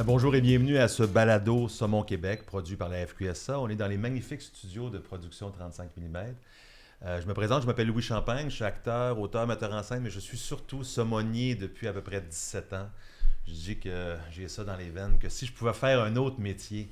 Bonjour et bienvenue à ce balado Saumon Québec, produit par la FQSA. On est dans les magnifiques studios de production 35 mm. Je me présente, je m'appelle Louis Champagne, je suis acteur, auteur, metteur en scène, mais je suis surtout saumonier depuis à peu près 17 ans. Je dis que j'ai ça dans les veines, que si je pouvais faire un autre métier,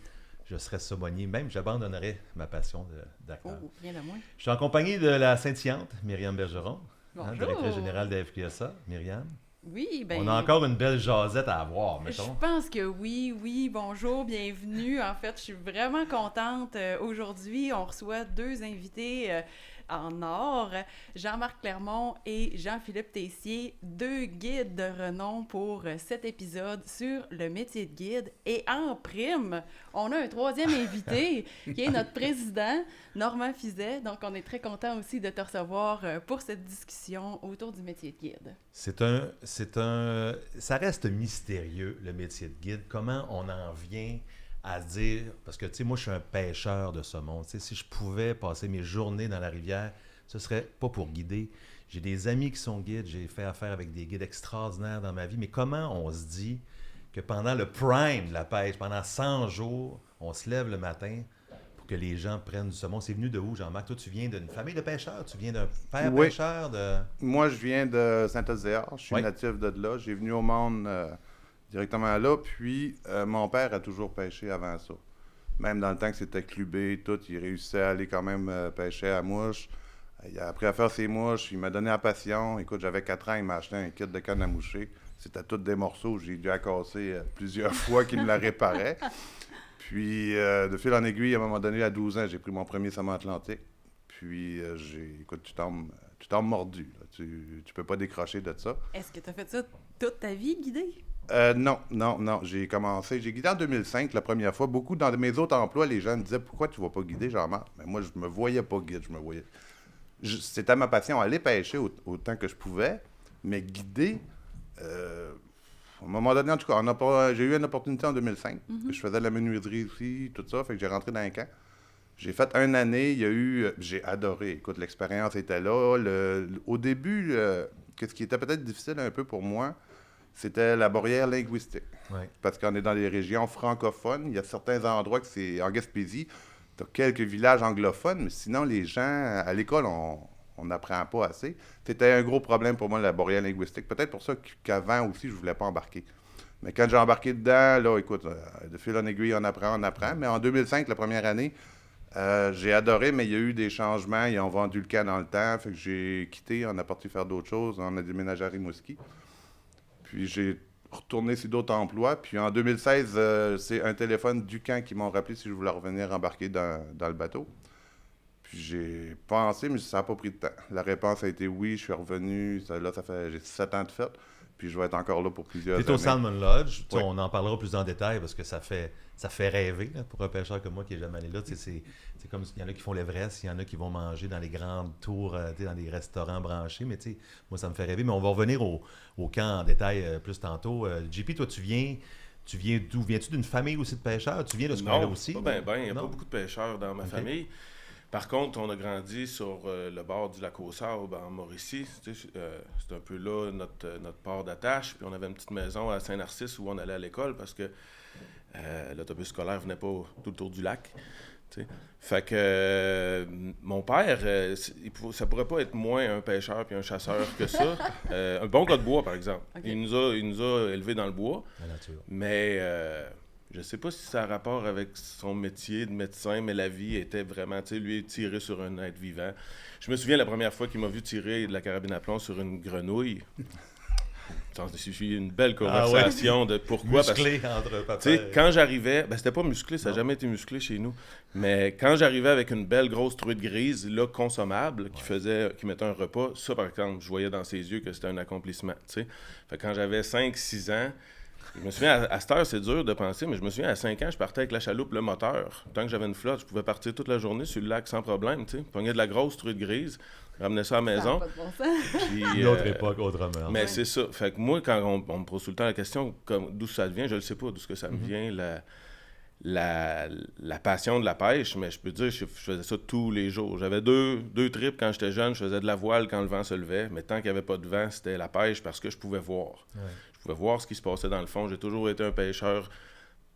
je serais saumonier. Même, j'abandonnerais ma passion d'acteur. Oh, rien de moins. Je suis en compagnie de la scintillante Myriam Bergeron, Bonjour. directrice générale de la FQSA. Myriam. Oui, ben... On a encore une belle jasette à avoir, Je mettons. pense que oui, bonjour, bienvenue. En fait, je suis vraiment contente. Aujourd'hui, on reçoit deux invités en or, Jean-Marc Clermont et Jean-Philippe Tessier, deux guides de renom pour cet épisode sur le métier de guide. Et en prime, on a un troisième invité qui est notre président, Normand Fizet. Donc, on est très content aussi de te recevoir pour cette discussion autour du métier de guide. Ça reste mystérieux, le métier de guide. Comment on en vient à se dire, parce que, tu sais, moi, je suis un pêcheur de saumon. Tu sais, si je pouvais passer mes journées dans la rivière, ce serait pas pour guider. J'ai des amis qui sont guides, j'ai fait affaire avec des guides extraordinaires dans ma vie, mais comment on se dit que pendant le prime de la pêche, pendant 100 jours, on se lève le matin pour que les gens prennent du saumon? C'est venu de où, Jean-Marc? Toi, tu viens d'une famille de pêcheurs? Tu viens d'un père pêcheur? Moi, je viens de Saint-Osdéar. Je suis natif de là. J'ai venu au monde directement là. Puis, mon père a toujours pêché avant ça. Même dans le temps que c'était clubé, tout, il réussissait à aller quand même pêcher à mouche. Il a appris à faire ses mouches. Il m'a donné la passion. Écoute, j'avais 4 ans, il m'a acheté un kit de canne à moucher. C'était tous des morceaux. J'ai dû la casser plusieurs fois qu'il me la réparait. Puis, de fil en aiguille, à un moment donné, à 12 ans, j'ai pris mon premier saumon atlantique. Puis, écoute, tu tombes mordu. Là. Tu peux pas décrocher de ça. Est-ce que tu as fait ça toute ta vie, guidé? Non. J'ai guidé en 2005 la première fois. Beaucoup dans mes autres emplois, les gens me disaient « Pourquoi tu ne vas pas guider, Jean-Marc? » Mais moi, je me voyais pas guide, c'était ma passion, aller pêcher autant que je pouvais, mais guider... à un moment donné, en tout cas, j'ai eu une opportunité en 2005. Je faisais de la menuiserie aussi, tout ça, fait que j'ai rentré dans un camp. J'ai fait une année, j'ai adoré. Écoute, l'expérience était là. Au début, ce qui était peut-être difficile un peu pour moi, c'était la barrière linguistique. Ouais. Parce qu'on est dans les régions francophones. Il y a certains endroits que c'est en Gaspésie. Tu as quelques villages anglophones, mais sinon, les gens, à l'école, on n'apprend pas assez. C'était un gros problème pour moi, la barrière linguistique. Peut-être pour ça qu'avant aussi, je ne voulais pas embarquer. Mais quand j'ai embarqué dedans, là, écoute, de fil en aiguille, on apprend. Mais en 2005, la première année, j'ai adoré, mais il y a eu des changements. Ils ont vendu le camp dans le temps. Fait que j'ai quitté, on a parti faire d'autres choses. On a déménagé à Rimouski. Puis j'ai retourné sur d'autres emplois. Puis en 2016, c'est un téléphone du camp qui m'ont rappelé si je voulais revenir embarquer dans le bateau. Puis j'ai pensé, mais ça n'a pas pris de temps. La réponse a été oui, je suis revenu. J'ai 7 ans de fête. Puis je vais être encore là pour plusieurs années. Tu es au Salmon Lodge. Oui. On en parlera plus en détail parce que ça fait rêver là, pour un pêcheur comme moi qui n'est jamais allé là. C'est comme il y en a qui font l'Everest, il y en a qui vont manger dans les grandes tours, dans des restaurants branchés. Mais moi, ça me fait rêver. Mais on va revenir au camp en détail plus tantôt. JP, toi, tu viens d'où? Viens-tu d'une famille aussi de pêcheurs? Tu viens de ce coin-là aussi? Non, pas bien. Il n'y a pas beaucoup de pêcheurs dans ma famille. Par contre, on a grandi sur le bord du lac aux Sables, en Mauricie. C'est un peu là notre port d'attache. Puis on avait une petite maison à Saint-Narcisse où on allait à l'école parce que l'autobus scolaire venait pas tout autour du lac. T'sais. Fait que mon père, ça pourrait pas être moins un pêcheur puis un chasseur que ça. Un bon gars de bois, par exemple. Okay. Il nous a élevés dans le bois. La nature. Mais... je sais pas si ça a rapport avec son métier de médecin, mais la vie était vraiment, tu sais, lui, tirer sur un être vivant. Je me souviens la première fois qu'il m'a vu tirer de la carabine à plomb sur une grenouille. Ça suffit une belle conversation de pourquoi. Musclé entre papa. Tu sais, quand j'arrivais, c'était pas musclé, ça n'a jamais été musclé chez nous, mais quand j'arrivais avec une belle grosse truite grise, là, consommable, qui mettait un repas, ça, par exemple, je voyais dans ses yeux que c'était un accomplissement, tu sais. Fait que quand j'avais 5-6 ans, je me souviens, à cette heure, c'est dur de penser, mais je me souviens, à 5 ans, je partais avec la chaloupe, le moteur. Tant que j'avais une flotte, je pouvais partir toute la journée sur le lac sans problème, tu sais. Pogner de la grosse truite grise, ramener ça à la maison. Ça n'a pas de bon sens. Puis, une autre époque, autrement. Mais c'est ça. Fait que moi, quand on me pose tout le temps la question d'où ça vient, je ne sais pas d'où ça me vient, la passion de la pêche, mais je peux dire que je faisais ça tous les jours. J'avais deux trips quand j'étais jeune, je faisais de la voile quand le vent se levait, mais tant qu'il n'y avait pas de vent, c'était la pêche parce que je pouvais voir. Ouais. Je pouvais voir ce qui se passait dans le fond. J'ai toujours été un pêcheur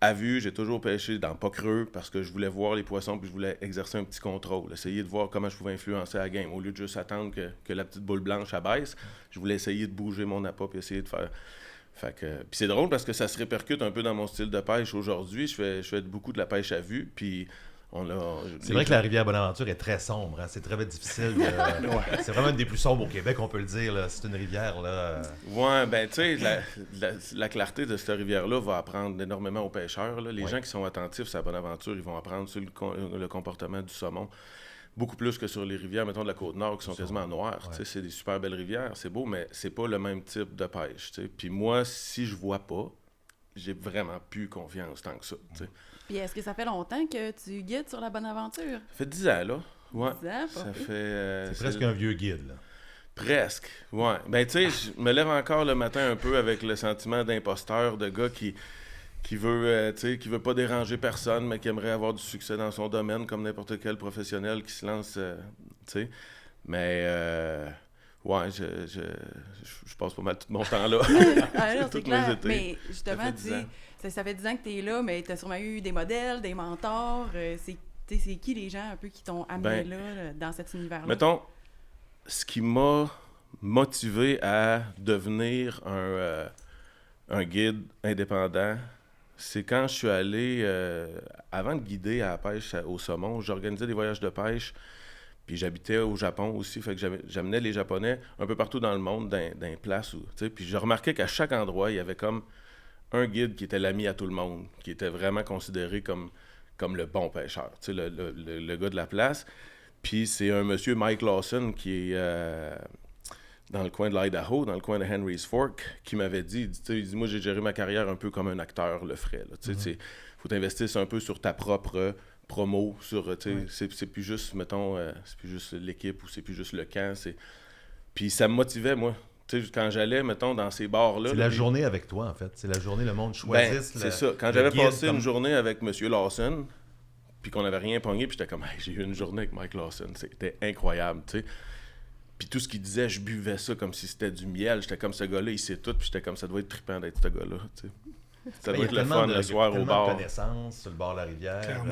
à vue, j'ai toujours pêché dans pas creux parce que je voulais voir les poissons puis je voulais exercer un petit contrôle, essayer de voir comment je pouvais influencer la game. Au lieu de juste attendre que la petite boule blanche abaisse, je voulais essayer de bouger mon appât puis essayer de faire... Fait que... Puis c'est drôle parce que ça se répercute un peu dans mon style de pêche aujourd'hui. Je fais beaucoup de la pêche à vue, puis c'est vrai que la rivière Bonaventure est très sombre. Hein? C'est très difficile. C'est vraiment une des plus sombres au Québec, on peut le dire. Là. C'est une rivière. Là. Ouais, ben tu sais, la clarté de cette rivière-là va apprendre énormément aux pêcheurs. Là. Les gens qui sont attentifs à Bonaventure, ils vont apprendre sur le comportement du saumon. Beaucoup plus que sur les rivières, mettons, de la Côte-Nord, qui sont quasiment noires. Ouais. C'est des super belles rivières, c'est beau, mais c'est pas le même type de pêche. T'sais. Puis moi, si je vois pas, j'ai vraiment plus confiance tant que ça. T'sais. Puis est-ce que ça fait longtemps que tu guides sur la Bonaventure? Ça fait 10 ans, là. Ouais. 10 ans, ça fait, c'est presque un vieux guide, là. Presque, ouais. Ben, tu sais, je me lève encore le matin un peu avec le sentiment d'imposteur, de gars qui veut, qui veut pas déranger personne, mais qui aimerait avoir du succès dans son domaine, comme n'importe quel professionnel qui se lance, tu sais. Mais, ouais, je passe pas mal tout mon temps là. Alors, c'est clair. Mais justement, ça fait 10 ans que tu es là, mais tu as sûrement eu des modèles, des mentors. C'est qui les gens un peu qui t'ont amené là, dans cet univers-là? Mettons, ce qui m'a motivé à devenir un guide indépendant, c'est quand je suis allé, avant de guider à la pêche au saumon, j'organisais des voyages de pêche, puis j'habitais au Japon aussi, fait que j'amenais les Japonais un peu partout dans le monde, dans les places où, puis je remarquais qu'à chaque endroit, il y avait comme un guide qui était l'ami à tout le monde, qui était vraiment considéré comme le bon pêcheur, le gars de la place. Puis c'est un monsieur, Mike Lawson, qui est dans le coin de l'Idaho, dans le coin de Henry's Fork, qui m'avait dit, il dit, moi j'ai géré ma carrière un peu comme un acteur le ferait. Il faut t'investir un peu sur ta propre promo, c'est plus juste, mettons, c'est plus juste l'équipe ou c'est plus juste le camp. Puis ça me motivait, moi. Quand j'allais, mettons, dans ces bars-là... C'est la journée avec toi, en fait. C'est la journée, le monde choisisse. C'est ça. Quand j'avais passé une journée avec M. Lawson, puis qu'on n'avait rien pogné, puis j'étais comme, hey, j'ai eu une journée avec Mike Lawson. C'était incroyable, tu sais. Puis tout ce qu'il disait, je buvais ça comme si c'était du miel. J'étais comme, ce gars-là, il sait tout, puis j'étais comme, ça doit être trippant d'être ce gars-là, tu sais. Ça doit être le fun le soir au bar. Il y a tellement de connaissances sur le bord de la rivière.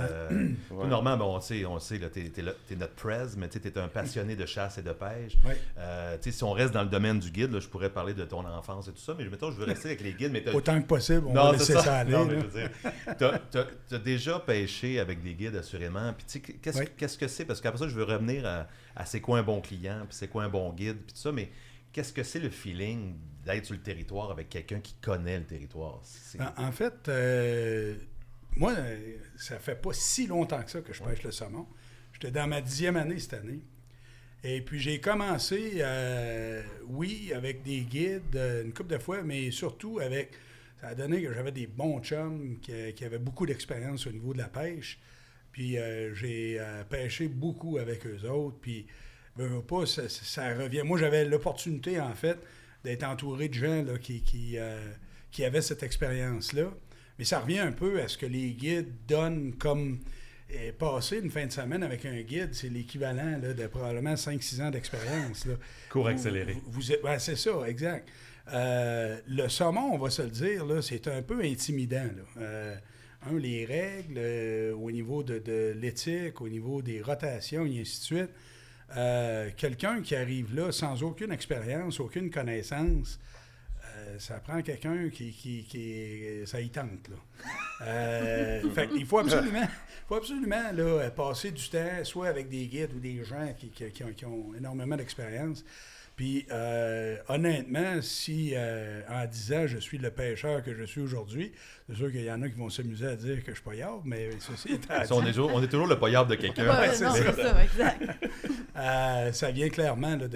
Ouais. Normand, on sait, t'es notre prez, mais t'es un passionné de chasse et de pêche. Ouais. Si on reste dans le domaine du guide, là, je pourrais parler de ton enfance et tout ça, mais mettons, je veux rester avec les guides. Mais autant que possible, on va laisser ça aller. Non, mais je veux dire, t'as déjà pêché avec des guides, assurément. Puis qu'est-ce que c'est? Parce qu'après ça, je veux revenir à c'est quoi un bon client, puis c'est quoi un bon guide, puis tout ça, mais qu'est-ce que c'est le feeling d'être sur le territoire avec quelqu'un qui connaît le territoire? En fait, moi, ça fait pas si longtemps que ça que je pêche le saumon. J'étais dans ma 10e année cette année. Et puis j'ai commencé, oui, avec des guides une couple de fois, mais surtout avec... Ça a donné que j'avais des bons chums qui avaient beaucoup d'expérience au niveau de la pêche. Puis j'ai pêché beaucoup avec eux autres. Puis, pas, ça revient. Moi, j'avais l'opportunité, en fait, d'être entouré de gens là, qui avaient cette expérience-là. Mais ça revient un peu à ce que les guides donnent comme... passer une fin de semaine avec un guide, c'est l'équivalent là, de probablement 5-6 ans d'expérience. Là. Cours accéléré. C'est ça, exact. Le saumon, on va se le dire, là, c'est un peu intimidant. Là. Les règles, au niveau de l'éthique, au niveau des rotations, et ainsi de suite. Quelqu'un qui arrive là sans aucune expérience, aucune connaissance, ça prend quelqu'un qui ça y tente. Là. Fait il faut absolument là, passer du temps, soit avec des guides ou des gens qui ont énormément d'expérience. Puis, honnêtement, si en 10 ans, je suis le pêcheur que je suis aujourd'hui, c'est sûr qu'il y en a qui vont s'amuser à dire que je suis paillard, mais ceci étant dit... On est toujours le paillard de quelqu'un. C'est ça, exact. Ça vient clairement là,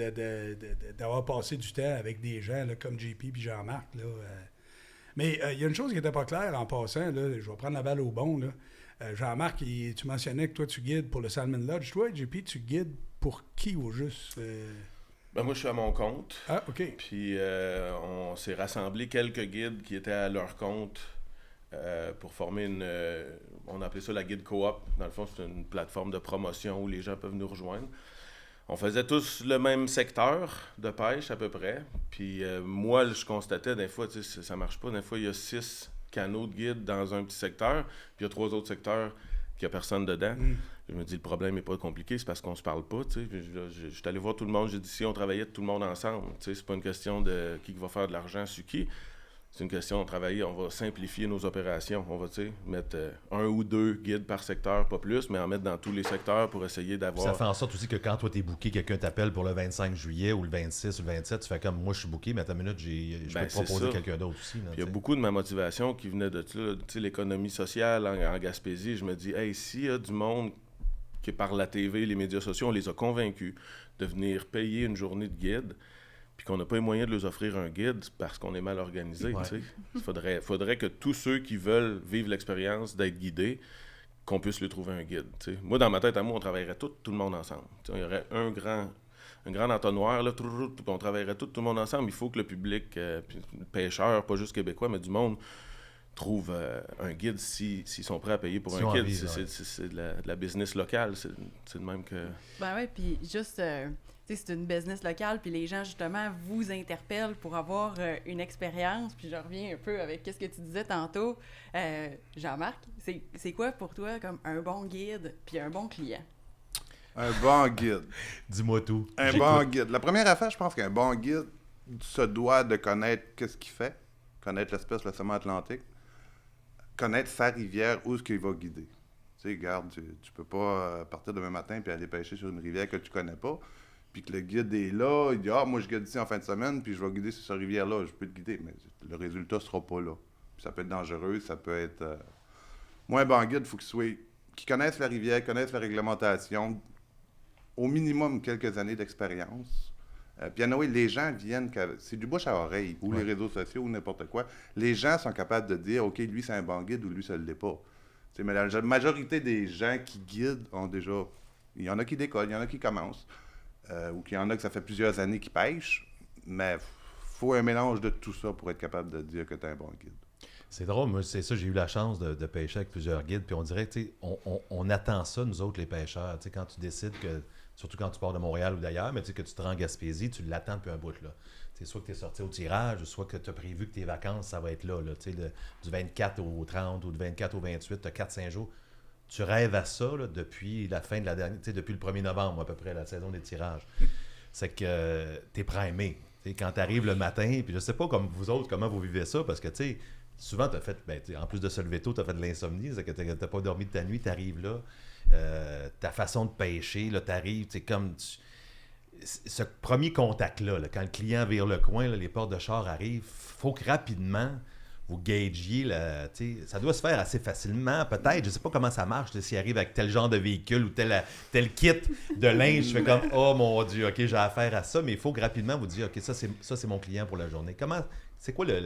d'avoir passé du temps avec des gens là, comme JP et Jean-Marc. Là, mais il y a une chose qui n'était pas claire en passant, là, je vais prendre la balle au bon. Là. Jean-Marc, tu mentionnais que toi, tu guides pour le Salmon Lodge. Toi, JP, tu guides pour qui au juste? Ben moi, je suis à mon compte. Ah, OK. Puis on s'est rassemblé quelques guides qui étaient à leur compte pour former on appelait ça la guide coop. Dans le fond, c'est une plateforme de promotion où les gens peuvent nous rejoindre. On faisait tous le même secteur de pêche à peu près. Puis moi, je constatais des fois, ça marche pas. Des fois, il y a 6 canots de guide dans un petit secteur, puis il y a 3 autres secteurs qu'il n'y a personne dedans. Je me dis, le problème n'est pas compliqué, c'est parce qu'on se parle pas, tu sais. Je suis allé voir tout le monde, j'ai dit, si on travaillait tout le monde ensemble, tu sais, c'est pas une question de qui va faire de l'argent sur qui. C'est une question de travailler, on va simplifier nos opérations. On va mettre 1 ou 2 guides par secteur, pas plus, mais en mettre dans tous les secteurs pour essayer d'avoir... Ça fait en sorte aussi que quand toi t'es booké, quelqu'un t'appelle pour le 25 juillet ou le 26 ou le 27, tu fais comme moi je suis booké, mais à ta minute, je peux te proposer quelqu'un d'autre aussi. Il y a beaucoup de ma motivation qui venait de l'économie sociale en Gaspésie. Je me dis, hey, s'il y a du monde qui par la TV, les médias sociaux, on les a convaincus de venir payer une journée de guide, puis qu'on n'a pas les moyens de leur offrir un guide parce qu'on est mal organisé. Il faudrait que tous ceux qui veulent vivre l'expérience d'être guidés, qu'on puisse lui trouver un guide. T'sais. Moi, dans ma tête à moi, on travaillerait tout le monde ensemble. T'sais, il y aurait un grand entonnoir, là, puis on travaillerait tout le monde ensemble. Il faut que le public, puis le pêcheur, pas juste québécois, mais du monde, trouve un guide s'ils sont prêts à payer pour un guide. C'est de la business locale. C'est de même que... Ben oui, puis juste... c'est une business locale, puis les gens, justement, vous interpellent pour avoir une expérience. Puis je reviens un peu avec ce que tu disais tantôt. Jean-Marc, c'est quoi pour toi comme un bon guide puis un bon client? Un bon guide. Dis-moi tout. Un bon guide. La première affaire, je pense qu'un bon guide se doit de connaître qu'est-ce qu'il fait, connaître l'espèce, le sommet atlantique, connaître sa rivière, où est-ce qu'il va guider. Tu sais, regarde, tu peux pas partir demain matin puis aller pêcher sur une rivière que tu connais pas. Puis que le guide est là, il dit « Ah, moi, je guide ici en fin de semaine, puis je vais guider sur cette rivière-là, je peux te guider. » Mais le résultat ne sera pas là. Puis ça peut être dangereux, ça peut être... Moi, un bon guide, il faut qu'il connaisse la rivière, connaisse la réglementation, au minimum quelques années d'expérience. Puis anyway, les gens viennent... C'est du bouche à oreille, ou les réseaux sociaux, ou n'importe quoi. Les gens sont capables de dire « OK, lui, c'est un bon guide, ou lui, ça ne l'est pas. » Mais la majorité des gens qui guident ont déjà... Il y en a qui décollent, il y en a qui commencent. Ou qu'il y en a que ça fait plusieurs années qu'ils pêchent, mais faut un mélange de tout ça pour être capable de dire que tu es un bon guide. C'est drôle, moi, c'est ça, j'ai eu la chance de pêcher avec plusieurs guides, puis on dirait, tu sais, on attend ça, nous autres, les pêcheurs, tu sais, quand tu décides que, surtout quand tu pars de Montréal ou d'ailleurs, mais tu sais, que tu te rends en Gaspésie, tu l'attends depuis un bout, là. C'est soit que tu es sorti au tirage, soit que tu as prévu que tes vacances, ça va être là, tu sais, du 24 au 30 ou du 24 au 28, tu as 4-5 jours. Tu rêves à ça là, depuis la fin de la dernière, depuis le 1er novembre à peu près, la saison des tirages. C'est que t'es primé. Quand tu arrives le matin, puis je sais pas comme vous autres, comment vous vivez ça, parce que tu sais, souvent tu as fait, en plus de se lever tôt, tu as fait de l'insomnie, c'est que tu n'as pas dormi de ta nuit, tu arrives là, ta façon de pêcher, tu arrives, comme ce premier contact-là, quand le client vire le coin, là, les portes de char arrivent, faut que rapidement vous gagiez, ça doit se faire assez facilement, peut-être. Je sais pas comment ça marche, s'il arrive avec tel genre de véhicule ou tel kit de linge, je fais comme « Oh mon Dieu, OK, j'ai affaire à ça », mais il faut que rapidement vous dire « OK, ça c'est mon client pour la journée ». C'est quoi le...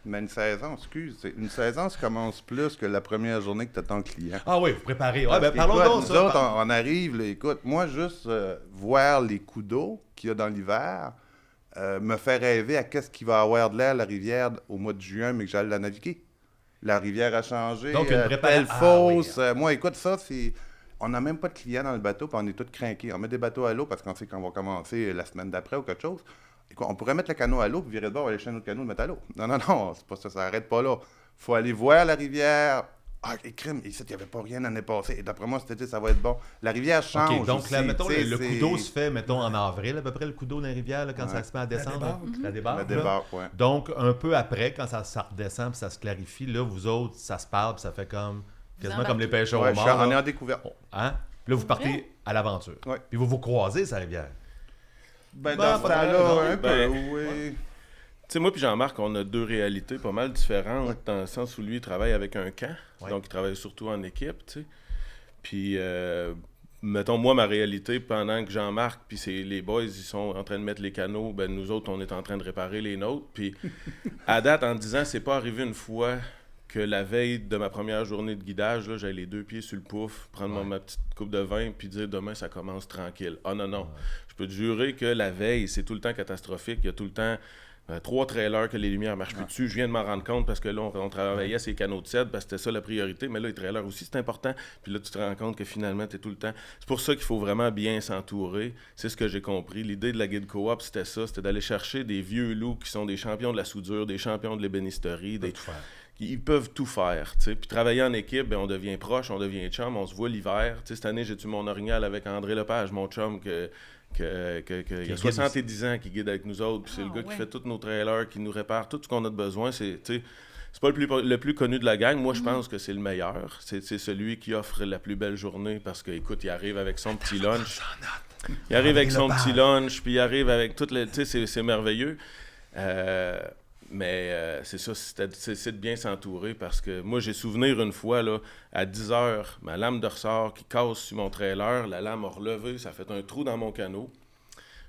Mais une saison, une saison, ça commence plus que la première journée que tu as ton client. Ah oui, vous préparez. Ouais, ben, parlons donc de ça. Nous autres, on arrive, là, écoute, moi, juste voir les coups d'eau qu'il y a dans l'hiver... me fait rêver à qu'est-ce qu'il va avoir de l'air la rivière au mois de juin, mais que j'allais la naviguer. La rivière a changé, donc, telle fosse. Oui. Moi, écoute, ça, c'est... On n'a même pas de clients dans le bateau, puis on est tous craqués. On met des bateaux à l'eau parce qu'on sait qu'on va commencer la semaine d'après ou quelque chose. Écoute, on pourrait mettre le canot à l'eau, puis virer de bord, aller chercher notre canot, le mettre à l'eau. Non, c'est pas ça, ça n'arrête pas là. Faut aller voir la rivière. Ah, les crimes, ici, il n'y avait pas rien l'année passée. Et d'après moi, cet été, ça va être bon. La rivière change. OK, donc, aussi, là, mettons, le coup d'eau se fait, mettons, en avril, à peu près, le coup d'eau dans la rivière, là, quand ça se met à descendre. La débarque. Oui. Donc, un peu après, quand ça redescend, puis ça se clarifie, là, vous autres, ça se parle, puis ça fait comme, quasiment comme les pêcheurs au mort. On est en découverte. Hein? Puis là, vous partez à l'aventure. Ouais. Puis vous croisez, sa rivière. Ben, dans ce temps-là, un peu, oui. Ouais. Tu sais, moi puis Jean-Marc, on a 2 réalités pas mal différentes, dans le sens où lui, il travaille avec un camp, donc il travaille surtout en équipe, tu sais. Puis, mettons, moi, ma réalité, pendant que Jean-Marc puis les boys, ils sont en train de mettre les canaux, ben nous autres, on est en train de réparer les nôtres. Puis, à date, en 10 ans, c'est pas arrivé une fois que la veille de ma première journée de guidage, là, j'avais les 2 pieds sur le pouf, prendre ma petite coupe de vin, puis dire demain, ça commence tranquille. Ah non. Je peux te jurer que la veille, c'est tout le temps catastrophique. Il y a tout le temps 3 trailers que les lumières ne marchent plus dessus. Je viens de m'en rendre compte parce que là, on travaillait ces canaux de cèdre parce que c'était ça la priorité. Mais là, les trailers aussi, c'est important. Puis là, tu te rends compte que finalement, tu es tout le temps... C'est pour ça qu'il faut vraiment bien s'entourer. C'est ce que j'ai compris. L'idée de la guide coop, c'était ça. C'était d'aller chercher des vieux loups qui sont des champions de la soudure, des champions de l'ébénisterie, ils peuvent tout faire, tu sais. Puis travailler en équipe, ben, on devient proche, on devient chum, on se voit l'hiver. Tu sais, cette année, j'ai tué mon orignal avec André Lepage, mon chum, il a 70 ans, qui guide avec nous autres. Puis c'est le gars qui fait tous nos trailers, qui nous répare tout ce qu'on a de besoin. C'est pas le plus connu de la gang. Moi, je pense que c'est le meilleur. C'est celui qui offre la plus belle journée parce qu'écoute, il arrive avec son petit lunch. Il arrive avec son petit lunch, puis il arrive avec toutes les... Tu sais, c'est merveilleux. Mais c'est ça, c'est de bien s'entourer parce que moi, j'ai souvenir une fois, là, à 10 h, ma lame de ressort qui casse sur mon trailer, la lame a relevé, ça a fait un trou dans mon canot.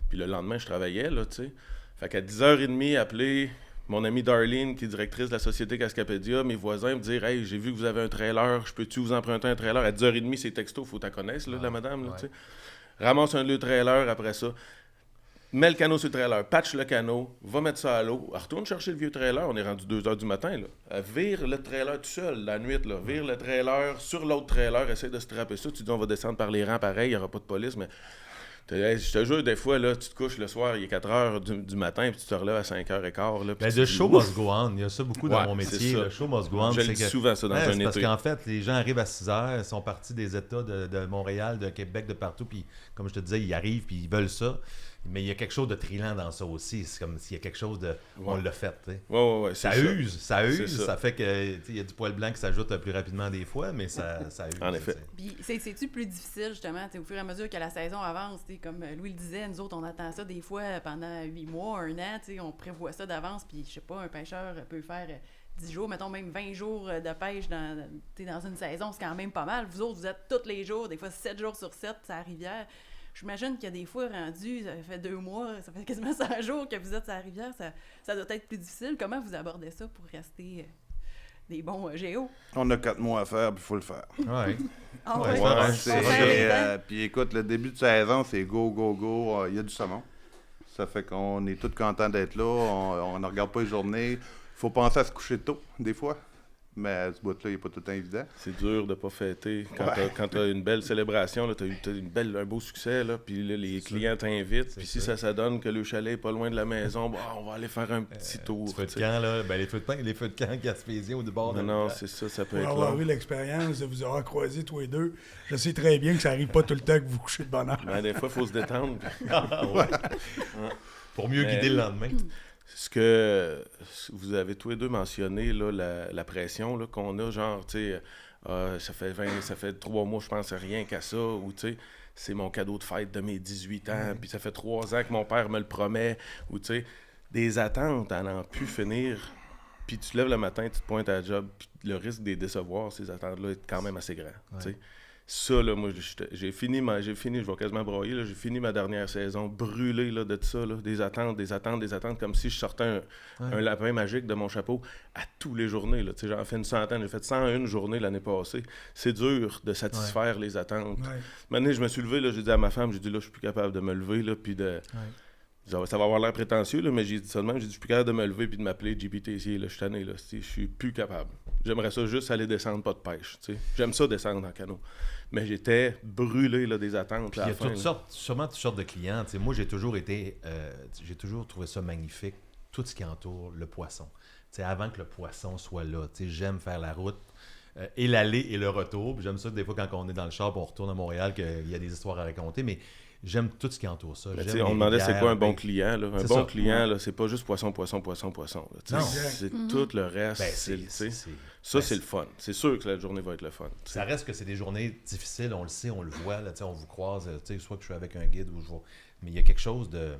Puis le lendemain, je travaillais, là, tu sais. Fait qu'à 10h30, appeler mon amie Darlene, qui est directrice de la société Cascapédia, mes voisins me dire « Hey, j'ai vu que vous avez un trailer, je peux-tu vous emprunter un trailer? » À 10h30, c'est texto, faut que tu la connaisses, là, la madame, là, tu sais. Ramasse un de trailer après ça. Mets le canot sur le trailer, patch le canot, va mettre ça à l'eau, retourne chercher le vieux trailer, on est rendu 2h du matin, là. Vire le trailer tout seul, la nuit, là. Vire le trailer sur l'autre trailer, essaie de se trapper ça. Tu dis, on va descendre par les rangs pareil, il n'y aura pas de police, mais je te jure, des fois, là, tu te couches le soir, il est 4h du matin, puis tu te relèves à 5h15. Là, the show must go on. Il y a ça beaucoup dans mon métier. Le show must go on. Je le dis souvent, ça, dans un été. Parce qu'en fait, les gens arrivent à 6h, ils sont partis des États de Montréal, de Québec, de partout, puis comme je te disais, ils arrivent, puis ils veulent ça. Mais il y a quelque chose de trillant dans ça aussi. C'est comme s'il y a quelque chose de... On l'a fait, tu sais. Ouais, ça use. Ça fait que il y a du poil blanc qui s'ajoute plus rapidement des fois, mais ça use. En effet. Puis c'est-tu plus difficile, justement, au fur et à mesure que la saison avance, comme Louis le disait, nous autres, on attend ça des fois pendant 8 mois, 1 an, on prévoit ça d'avance, puis je sais pas, un pêcheur peut faire 10 jours, mettons même 20 jours de pêche dans une saison, c'est quand même pas mal. Vous autres, vous êtes tous les jours, des fois 7 jours sur 7, c'est à la rivière. J'imagine qu'il y a des fois rendus, ça fait 2 mois, ça fait quasiment 100 jours que vous êtes sur la rivière, ça doit être plus difficile. Comment vous abordez ça pour rester des bons géos? On a 4 mois à faire, puis il faut le faire. Ouais. Puis écoute, le début de saison, c'est go, go, go. Il y a du saumon. Ça fait qu'on est tous contents d'être là. On ne regarde pas les journées. Il faut penser à se coucher tôt, des fois. Mais ce bout-là, il n'est pas tout le temps évident. C'est dur de ne pas fêter. Quand tu as une belle célébration, tu as un beau succès, là, puis là, les clients t'invitent. Puis si ça donne que le chalet n'est pas loin de la maison, on va aller faire un petit tour. Les feux de camp, là, les feux de camp gaspésiens au bord de Non, c'est ça peut être long. Pour avoir eu l'expérience de vous avoir croisés tous les deux, je sais très bien que ça n'arrive pas tout le temps que vous couchez de bonne heure. Ben, des fois, il faut se détendre. Pour mieux guider le lendemain. Ce que vous avez tous les deux mentionné, là, la pression là, qu'on a, genre, tu sais, ça fait 3 mois, je pense, rien qu'à ça, ou tu sais, c'est mon cadeau de fête de mes 18 ans, puis ça fait 3 ans que mon père me le promet, ou tu sais, des attentes à n'en plus finir, puis tu te lèves le matin, tu te pointes à la job, puis le risque de les décevoir, ces attentes-là, est quand même assez grand, tu sais. Ça, là, moi, j'ai fini, je vais quasiment broyer, là, j'ai fini ma dernière saison brûlée là, de ça, là, des attentes, comme si je sortais un lapin magique de mon chapeau à tous les journées. Là, j'en fais une centaine, j'ai fait 101 journées l'année passée. C'est dur de satisfaire les attentes. Maintenant, je me suis levé, là, j'ai dit à ma femme, j'ai dit là, je suis plus capable de me lever, là, puis de... Ça va avoir l'air prétentieux, là, mais j'ai dit ça de même, j'ai dit je suis plus capable de me lever puis de m'appeler JPTC, là, je suis tanné, là, je suis plus capable. J'aimerais ça juste aller descendre, pas de pêche, tu sais. J'aime ça descendre en canot. Mais j'étais brûlé là, des attentes. Puis il y a sûrement toutes sortes de clients. T'sais, moi, j'ai toujours trouvé ça magnifique, tout ce qui entoure le poisson. T'sais, avant que le poisson soit là, j'aime faire la route, et l'aller et le retour. Puis j'aime ça que des fois, quand on est dans le char, on retourne à Montréal, qu'il y a des histoires à raconter, mais j'aime tout ce qui entoure ça. On demandait c'est quoi un bon client. Là. Un bon client, là, c'est pas juste poisson. Là. C'est tout le reste. Ça, c'est le fun. C'est sûr que la journée va être le fun. T'sais. Ça reste que c'est des journées difficiles, on le sait, on le voit. Là, on vous croise, soit que je suis avec un guide ou je vois. Mais il y a quelque chose de...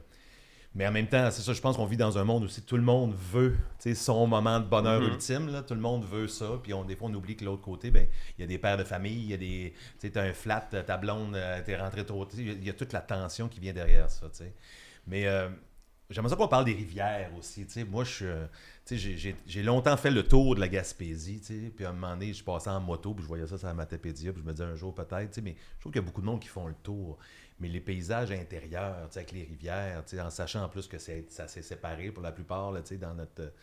Mais en même temps, c'est ça, je pense qu'on vit dans un monde où tout le monde veut son moment de bonheur ultime. Là, tout le monde veut ça. Puis des fois, on oublie que de l'autre côté, il y a des pères de famille, il y a des... Tu sais, t'as un flat, ta blonde, t'es rentré trop... Il y a toute la tension qui vient derrière ça. T'sais. Mais j'aimerais ça qu'on parle des rivières aussi. T'sais. Moi, j'ai longtemps fait le tour de la Gaspésie. Puis à un moment donné, je passais en moto, puis je voyais ça sur la Matapédia, puis je me disais un jour peut-être. Mais je trouve qu'il y a beaucoup de monde qui font le tour. Mais les paysages intérieurs, avec les rivières, en sachant en plus que ça s'est séparé pour la plupart, là, dans notre...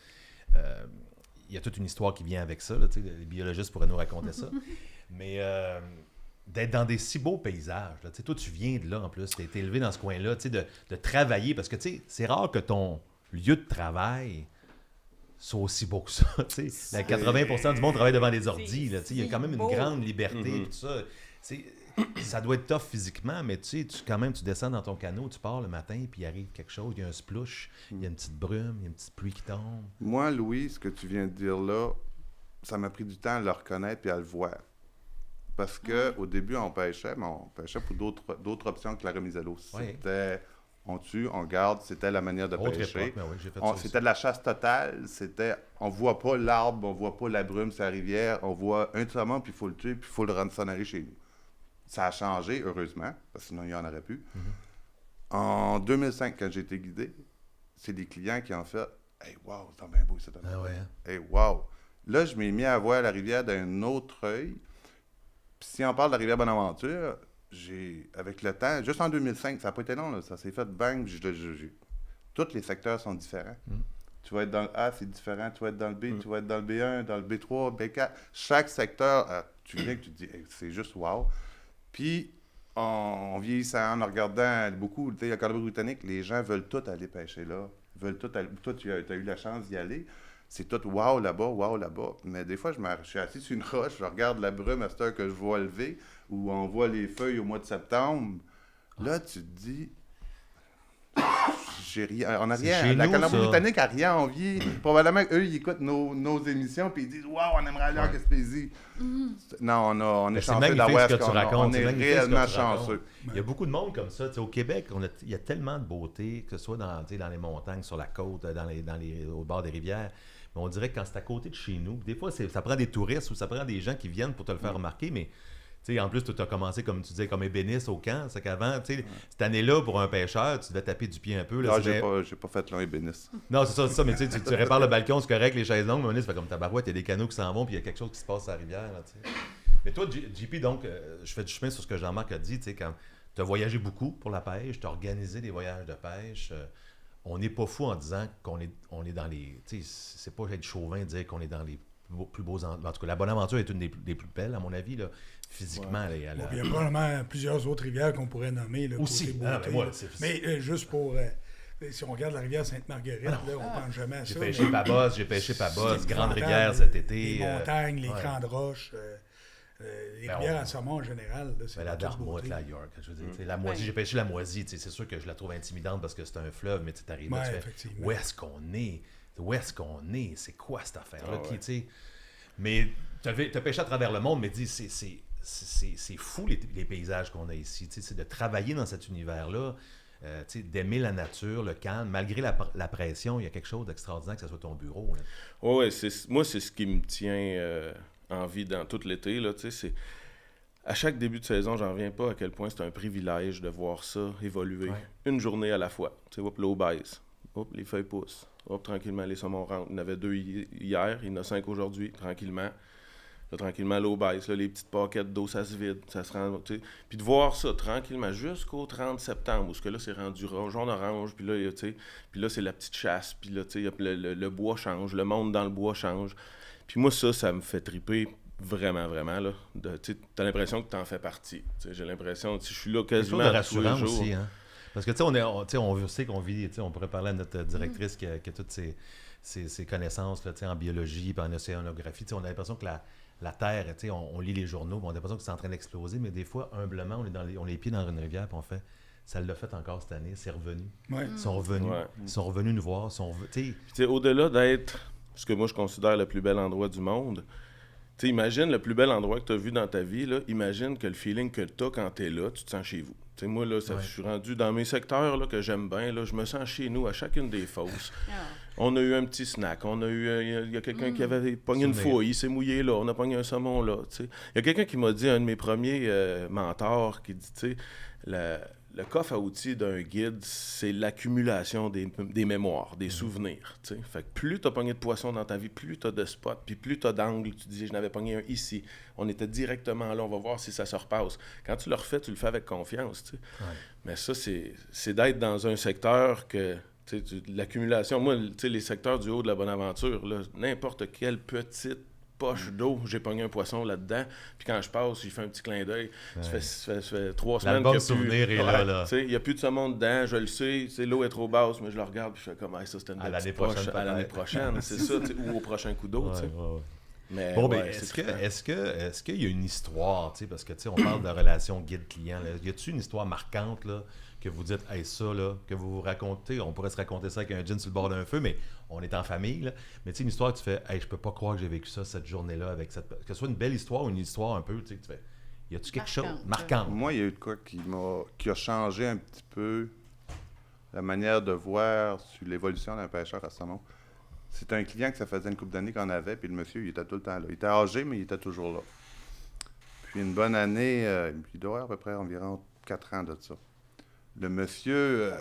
Il y a toute une histoire qui vient avec ça. Là, les biologistes pourraient nous raconter ça. Mais d'être dans des si beaux paysages. Là, toi, tu viens de là en plus. Tu as été élevé dans ce coin-là, de travailler. Parce que c'est rare que ton lieu de travail soit aussi beau que ça. Tu sais, 80% du monde travaille devant les ordis. Là, tu sais, il y a quand même une beau. grande liberté. Tout ça. Ça doit être tough physiquement, mais tu sais, quand même, tu descends dans ton canot, tu pars le matin, puis il arrive quelque chose, il y a un splouche, il y a une petite brume, il y a une petite pluie qui tombe. Moi, Louis, ce que tu viens de dire là, ça m'a pris du temps à le reconnaître et à le voir. Parce qu'au début, on pêchait, mais on pêchait pour d'autres options que la remise à l'eau. C'était on tue, on garde, c'était la manière de pêcher. Époque, j'ai fait ça C'était de la chasse totale, on voit pas l'arbre, on voit pas la brume sur la rivière, on voit un saumon, puis il faut le tuer, puis il faut le rendre sonnerie chez nous. Ça a changé, heureusement, parce que sinon, il n'y en aurait plus. En 2005, quand j'ai été guidé, c'est des clients qui ont fait « Hey, wow, c'est bien beau, ça. Hey, wow! » Là, je m'ai mis à voir la rivière d'un autre œil. Puis si on parle de la rivière Bonaventure, avec le temps, juste en 2005, ça n'a pas été long, là, ça s'est fait bang. Tous les secteurs sont différents. Tu vas être dans le A, c'est différent. Tu vas être dans le B, tu vas être dans le B1, dans le B3, B4. Chaque secteur, tu viens que tu te dis hey, c'est juste wow. Puis, en vieillissant, en regardant beaucoup, tu sais, la Colombie-Britannique, les gens veulent tous aller pêcher là. Veulent tous aller. Toi, tu as eu la chance d'y aller. C'est tout wow là-bas. Mais des fois, je suis assis sur une roche, je regarde la brume à cette heure que je vois lever, ou on voit les feuilles au mois de septembre. Là, tu te dis, j'ai rien. On a rien. La Colombie-Britannique n'a rien envie. Probablement qu'eux, ils écoutent nos émissions puis ils disent waouh, on aimerait aller en Gaspésie. Non, on est chanceux d'avoir ce que tu racontes. On est réellement chanceux. Il y a beaucoup de monde comme ça. Au Québec, il y a tellement de beauté, que ce soit dans les montagnes, sur la côte, au bord des rivières. Mais on dirait que quand c'est à côté de chez nous, des fois, ça prend des touristes ou ça prend des gens qui viennent pour te le faire remarquer, mais en plus, tu as commencé, comme tu disais, comme ébéniste au camp. C'est qu'avant, cette année-là, pour un pêcheur, tu devais taper du pied un peu. Là, non, j'ai pas fait long ébéniste. Non, c'est ça, mais tu répares le balcon, c'est correct, les chaises longues, mais ça fait comme ta barouette, il y a des canaux qui s'en vont, puis il y a quelque chose qui se passe à la rivière. Là, mais toi, JP, donc, je fais du chemin sur ce que Jean-Marc a dit, quand tu as voyagé beaucoup pour la pêche, tu as organisé des voyages de pêche. On n'est pas fou en disant qu'on est dans les... C'est pas être chauvin de dire qu'on est dans les plus beaux endroits. En tout cas, la Bonaventure est une des plus belles, à mon avis, là, physiquement. Ouais. Il y a probablement plusieurs autres rivières qu'on pourrait nommer. Là, aussi. Mais juste pour... si on regarde la rivière Sainte-Marguerite, là, on pense jamais à ça. J'ai pêché Pabosse, Grande Rivière cet été. Les montagnes, les crans de roche... les rivières à saumon en général. Là, la Dartmouth, la York. Je veux dire, la Moisie, j'ai pêché la Moisie. C'est sûr que je la trouve intimidante parce que c'est un fleuve, mais tu arrives là, tu fais, où est-ce qu'on est? Où est-ce qu'on est? C'est quoi cette affaire-là? Mais tu as pêché à travers le monde, mais dis, c'est fou les paysages qu'on a ici. C'est de travailler dans cet univers-là, d'aimer la nature, le calme. Malgré la pression, il y a quelque chose d'extraordinaire que ce soit ton bureau. Oui, moi, c'est ce qui me tient... en vie dans tout l'été, là, c'est... À chaque début de saison, j'en reviens pas à quel point c'est un privilège de voir ça évoluer. Une journée à la fois. Tu sais, hop, l'eau baisse. Hop, les feuilles poussent. Hop, tranquillement, les saumons rentrent. Il y en avait 2 hier, il y en a 5 aujourd'hui, tranquillement. Là, tranquillement, l'eau baisse. Là, les petites paquettes d'eau, ça se vide. Ça se rend, tu sais. Puis de voir ça tranquillement jusqu'au 30 septembre, où ce que là, c'est rendu jaune-orange. Puis là, tu sais, puis là, c'est la petite chasse. Puis là, tu sais, le bois change. Le monde dans le bois change. Puis moi, ça me fait triper vraiment, vraiment. Là. Tu as l'impression que tu en fais partie. T'sais, j'ai l'impression, je suis là quasiment de rassurant tous les jours. Aussi, hein? Parce que on sait qu'on vit, on pourrait parler à notre directrice qui a toutes ses connaissances là, en biologie et en océanographie. On a l'impression que la Terre, on lit les journaux, on a l'impression que c'est en train d'exploser, mais des fois, humblement, on est les pieds dans une rivière et on fait... Ça l'a fait encore cette année, c'est revenu. Ouais. Ils sont revenus nous voir. Au-delà d'être... ce que moi je considère le plus bel endroit du monde. Tu sais, imagine le plus bel endroit que tu as vu dans ta vie, là, imagine que le feeling que tu as quand tu es là, tu te sens chez vous. Tu sais, moi, là, je suis rendu dans mes secteurs là, que j'aime bien, là, je me sens chez nous à chacune des fosses. On a eu un petit snack, il y a quelqu'un qui avait pogné une fouille, il s'est mouillé là, on a pogné un saumon là. Tu sais. Il y a quelqu'un qui m'a dit, un de mes premiers mentors, qui dit, tu sais, le coffre à outils d'un guide, c'est l'accumulation des mémoires, des souvenirs. T'sais. Fait que plus tu as pogné de poissons dans ta vie, plus tu as de spots, puis plus tu as d'angles. Tu dis, je n'avais pogné un ici. On était directement là, on va voir si ça se repasse. Quand tu le refais, tu le fais avec confiance. Ouais. Mais ça, c'est d'être dans un secteur que... L'accumulation, moi, les secteurs du haut de la Bonaventure, là, n'importe quelle petite poche d'eau, j'ai pogné un poisson là-dedans, puis quand je passe, il fait un petit clin d'œil. Ouais. Ça fait 3 semaines L'album qu'il n'y a souvenir plus... est là, là. Tu sais, il n'y a plus de saumon dedans, je le sais, tu sais, l'eau est trop basse, mais je le regarde, puis je fais comme, hey, ça, c'était une À belle l'année petite poche prochaine, à l'année peut-être. prochaine, c'est ça, tu sais, ou au prochain coup d'eau, tu sais. Ouais. Mais, Bon, ouais, ben, c'est est-ce qu'il y a une histoire, tu sais, parce que, tu sais, on parle de relation guide-client, là. Y a-t-il une histoire marquante, là, que vous dites, hey, ça, là, que vous vous racontez, on pourrait se raconter ça avec un gin sur le bord d'un feu, mais on est en famille, là. Mais tu sais, une histoire que tu fais, hey, je peux pas croire que j'ai vécu ça cette journée-là, avec cette. Que ce soit une belle histoire ou une histoire un peu, tu sais, que tu fais. Y a-tu quelque chose marquant? Moi, il y a eu de quoi qui a changé un petit peu la manière de voir sur l'évolution d'un pêcheur à saumon. C'était un client que ça faisait une couple d'années qu'on avait, puis le monsieur, il était tout le temps là. Il était âgé, mais il était toujours là. Puis une bonne année, il doit avoir à peu près environ 4 ans de ça. Le monsieur,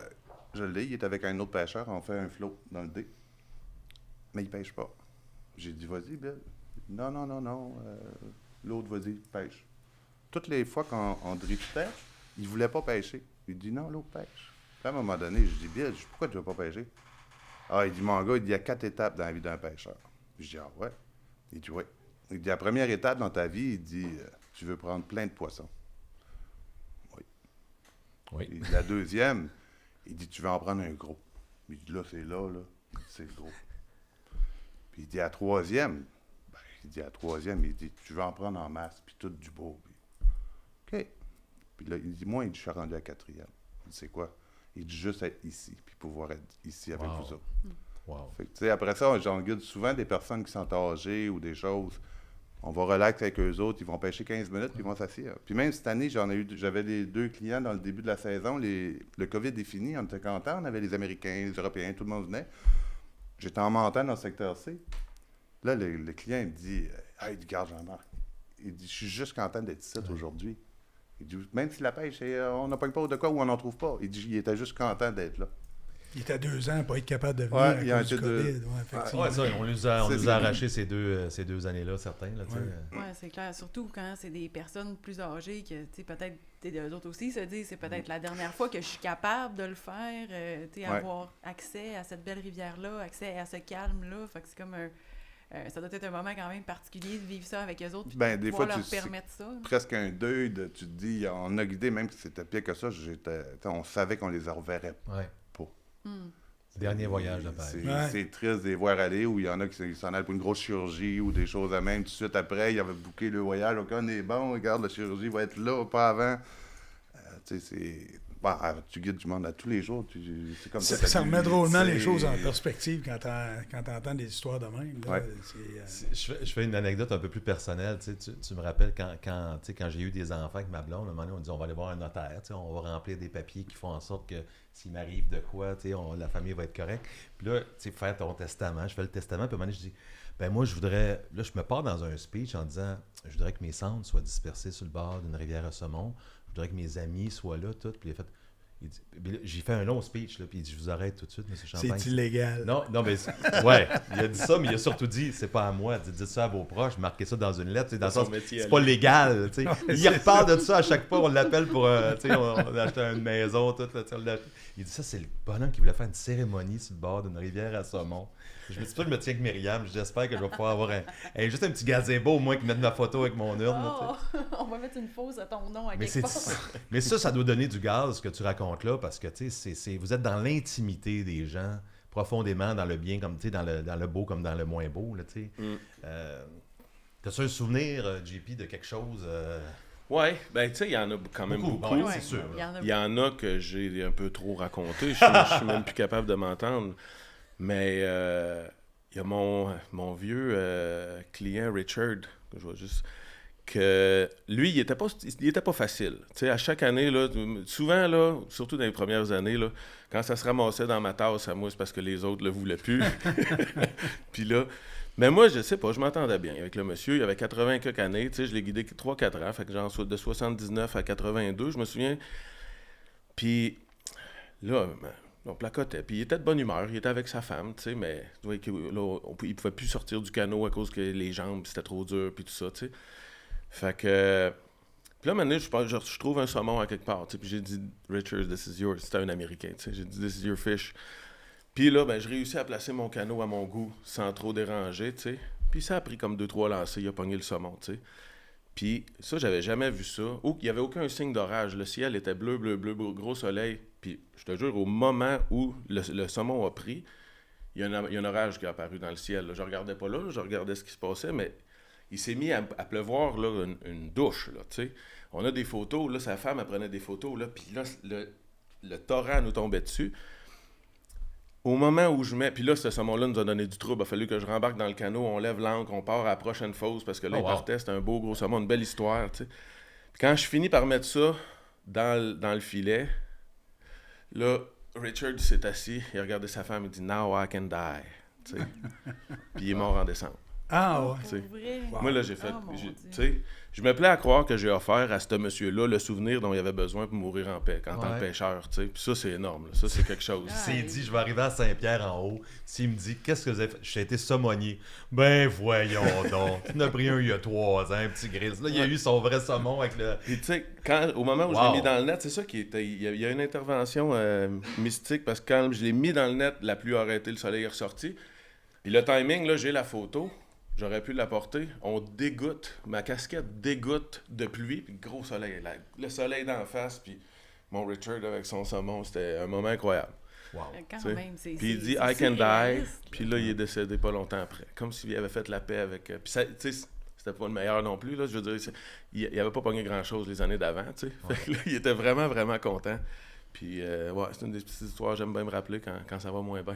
je l'ai, il est avec un autre pêcheur, on fait un flot dans le dé. Mais il pêche pas. J'ai dit, vas-y, Bill. Non. L'autre, vas-y, pêche. Toutes les fois qu'on driftait, il voulait pas pêcher. Il dit, non, l'autre pêche. Puis à un moment donné, je dis, Bill, pourquoi tu veux pas pêcher? Ah, il dit, mon gars, il y a 4 étapes dans la vie d'un pêcheur. Je dis, ah ouais? Il dit, oui. Il dit, la première étape dans ta vie, il dit, tu veux prendre plein de poissons. Oui. Il dit, la deuxième, il dit, tu veux en prendre un gros. Il dit, là, c'est là, c'est gros. Puis il dit, à la troisième, il dit, tu veux en prendre en masse, puis tout du beau. Puis, OK. Puis là, il dit, moi, il dit, je suis rendu à la quatrième. Il dit, c'est quoi? Il dit, juste être ici, puis pouvoir être ici avec vous autres. Wow. Fait que, tu sais, après ça, j'en guide souvent des personnes qui sont âgées ou des choses. On va relaxer avec eux autres, ils vont pêcher 15 minutes, puis ils vont s'asseoir. Puis même cette année, j'avais les 2 clients dans le début de la saison. Le COVID est fini, on était contents. On avait les Américains, les Européens, tout le monde venait. J'étais en montagne dans le secteur C. Là, le client, il me dit, « Hey, regarde, Jean-Marc, il dit, je suis juste content d'être ici aujourd'hui. » Il dit, même si la pêche, on n'a pas de quoi ou on n'en trouve pas. Il dit, il était juste content d'être là. Il était 2 ans à pas être capable de venir Ouais, à il y a cause un du peu de- COVID. Ouais, effectivement. Ouais, ça, on nous a arraché ces deux années-là, certains. Là, tu sais. Ouais. Oui, c'est clair. Surtout quand c'est des personnes plus âgées que, tu sais, peut-être, eux autres aussi se disent, c'est peut-être la dernière fois que je suis capable de le faire, tu sais, Ouais. avoir accès à cette belle rivière-là, accès à ce calme-là. Fait que c'est comme ça doit être un moment quand même particulier de vivre ça avec eux autres, puis Ben, de des pouvoir fois, leur permettre ça. Presque un deuil, tu te dis, on a guidé, même si c'était pire que ça, on savait qu'on les reverrait Ouais. pas. Hmm. Dernier voyage de pêche. Ouais. C'est triste de les voir aller, où il y en a qui s'en allent pour une grosse chirurgie ou des choses à même. Tout de suite après, ils avaient booké le voyage. OK, on est bon, regarde, la chirurgie va être là, pas avant. Tu sais, c'est... Bon, tu guides du monde à tous les jours. C'est comme ça. Ça remet drôlement les c'est- choses en perspective quand tu entends des histoires de même. Là. Ouais. Je fais une anecdote un peu plus personnelle. Tu me rappelles quand j'ai eu des enfants avec ma blonde, à un moment donné, on dit on va aller voir un notaire, tu sais, on va remplir des papiers qui font en sorte que s'il m'arrive de quoi, tu sais, la famille va être correcte. Puis là, tu sais, faire ton testament, je fais le testament, puis à un moment donné, je dis, ben moi, je voudrais, là, je me pars dans un speech en disant, je voudrais que mes cendres soient dispersées sur le bord d'une rivière à saumon, je voudrais que mes amis soient là, tout. Puis il a fait, j'ai fait un long speech, là, puis il dit, je vous arrête tout de suite, M. Champagne. C'est illégal. Non, mais ouais, il a dit ça, mais il a surtout dit, c'est pas à moi, dites ça à vos proches, marquez ça dans une lettre, tu sais, dans le C'est son sens, métier, c'est elle. pas légal, tu sais. Il reparle de ça à chaque fois, on l'appelle pour, tu sais, on a acheté une maison, tout, là, tu sais, on l'a acheté. Il dit ça, c'est le bonhomme qui voulait faire une cérémonie sur le bord d'une rivière à saumon. Je me dis pas, je me tiens avec Myriam, j'espère que je vais pouvoir avoir juste un petit gazebo au moins qui mette ma photo avec mon urne, là, tu sais. Oh, on va mettre une fausse à ton nom à Mais, quelque c'est, part. mais ça doit donner du gaz, ce que tu racontes là, parce que tu sais, vous êtes dans l'intimité des gens, profondément dans le bien, comme tu sais, dans le beau comme dans le moins beau. Là, tu sais. T'as-tu un souvenir, JP, de quelque chose? Ouais, ben tu sais, il y en a quand même beaucoup. Ouais, Ouais, c'est sûr. il y en a Il y en a que j'ai un peu trop raconté. Je suis même plus capable de m'entendre. Mais il y a mon vieux client Richard, que je vois juste, que lui, il était pas facile. Tu sais, à chaque année, là, souvent, là, surtout dans les premières années, là, quand ça se ramassait dans ma tasse à moi, c'est parce que les autres le voulaient plus. Puis là, mais moi, je sais pas, je m'entendais bien avec le monsieur. Il avait 80 quelques années, tu sais, je l'ai guidé 3-4 ans, fait que genre de 79 à 82, je me souviens. Puis là, on placotait. Puis il était de bonne humeur, il était avec sa femme, tu sais, mais tu vois, il pouvait plus sortir du canot à cause que les jambes, c'était trop dur, puis tout ça, tu sais. Fait que... Puis là, maintenant, je trouve un saumon à quelque part, tu sais, puis j'ai dit, Richard, this is yours. C'était un Américain, tu sais. J'ai dit, this is your fish. Puis là, ben, je réussis à placer mon canot à mon goût sans trop déranger, tu sais. Puis ça a pris comme 2-3 lancers, il a pogné le saumon, tu sais. Puis ça, j'avais jamais vu ça. Il n'y avait aucun signe d'orage. Le ciel était bleu, gros soleil. Puis je te jure, au moment où le saumon a pris, il y a un orage qui est apparu dans le ciel. Là. Je regardais pas là, je regardais ce qui se passait, mais il s'est mis à pleuvoir là, une douche, là, tu sais. On a des photos, là, sa femme, elle prenait des photos, là, puis là, le torrent nous tombait dessus. Au moment où je mets... Puis là, ce saumon-là nous a donné du trouble. Il a fallu que je rembarque dans le canot, on lève l'ancre, on part à la prochaine fosse, parce que là, il partait, c'était un beau gros saumon, une belle histoire, tu sais. Puis quand je finis par mettre ça dans le filet, là, Richard s'est assis, il a regardé sa femme, il dit « Now I can die », tu sais. Puis il est mort en décembre. Ah ouais. Pour vrai? Wow. Moi, là, j'ai fait... Oh, mon Dieu. tu sais, je me plais à croire que j'ai offert à ce monsieur-là le souvenir dont il avait besoin pour mourir en paix, en tant que pêcheur, tu sais. Puis ça, c'est énorme, là. Ça, c'est quelque chose. Ah. Il s'est dit, je vais arriver à Saint-Pierre en haut. S'il me dit, qu'est-ce que vous avez fait? J'ai été saumonier. Ben voyons donc. Tu en as pris un il y a 3 ans, un petit grise. Là, il a eu son vrai saumon avec le... Puis tu sais, au moment où je l'ai mis dans le net, c'est ça qui était... Il y a une intervention mystique, parce que quand je l'ai mis dans le net, la pluie a arrêté, le soleil est ressorti. Puis le timing, là, j'ai la photo. J'aurais pu l'apporter. On dégoûte. Ma casquette dégoûte de pluie. Puis gros soleil. Le soleil d'en face. Puis mon Richard avec son saumon. C'était un moment incroyable. Wow. Quand T'sais. même, c'est Puis il dit c'est I can die. surréaliste, Puis là, il est décédé pas longtemps après. Comme s'il avait fait la paix avec. Puis ça, tu sais, c'était pas le meilleur non plus. Là, je veux dire, il avait pas pogné grand-chose les années d'avant. Tu sais. Fait que là, il était vraiment, vraiment content. Puis, ouais, c'est une des petites histoires que j'aime bien me rappeler quand ça va moins bien.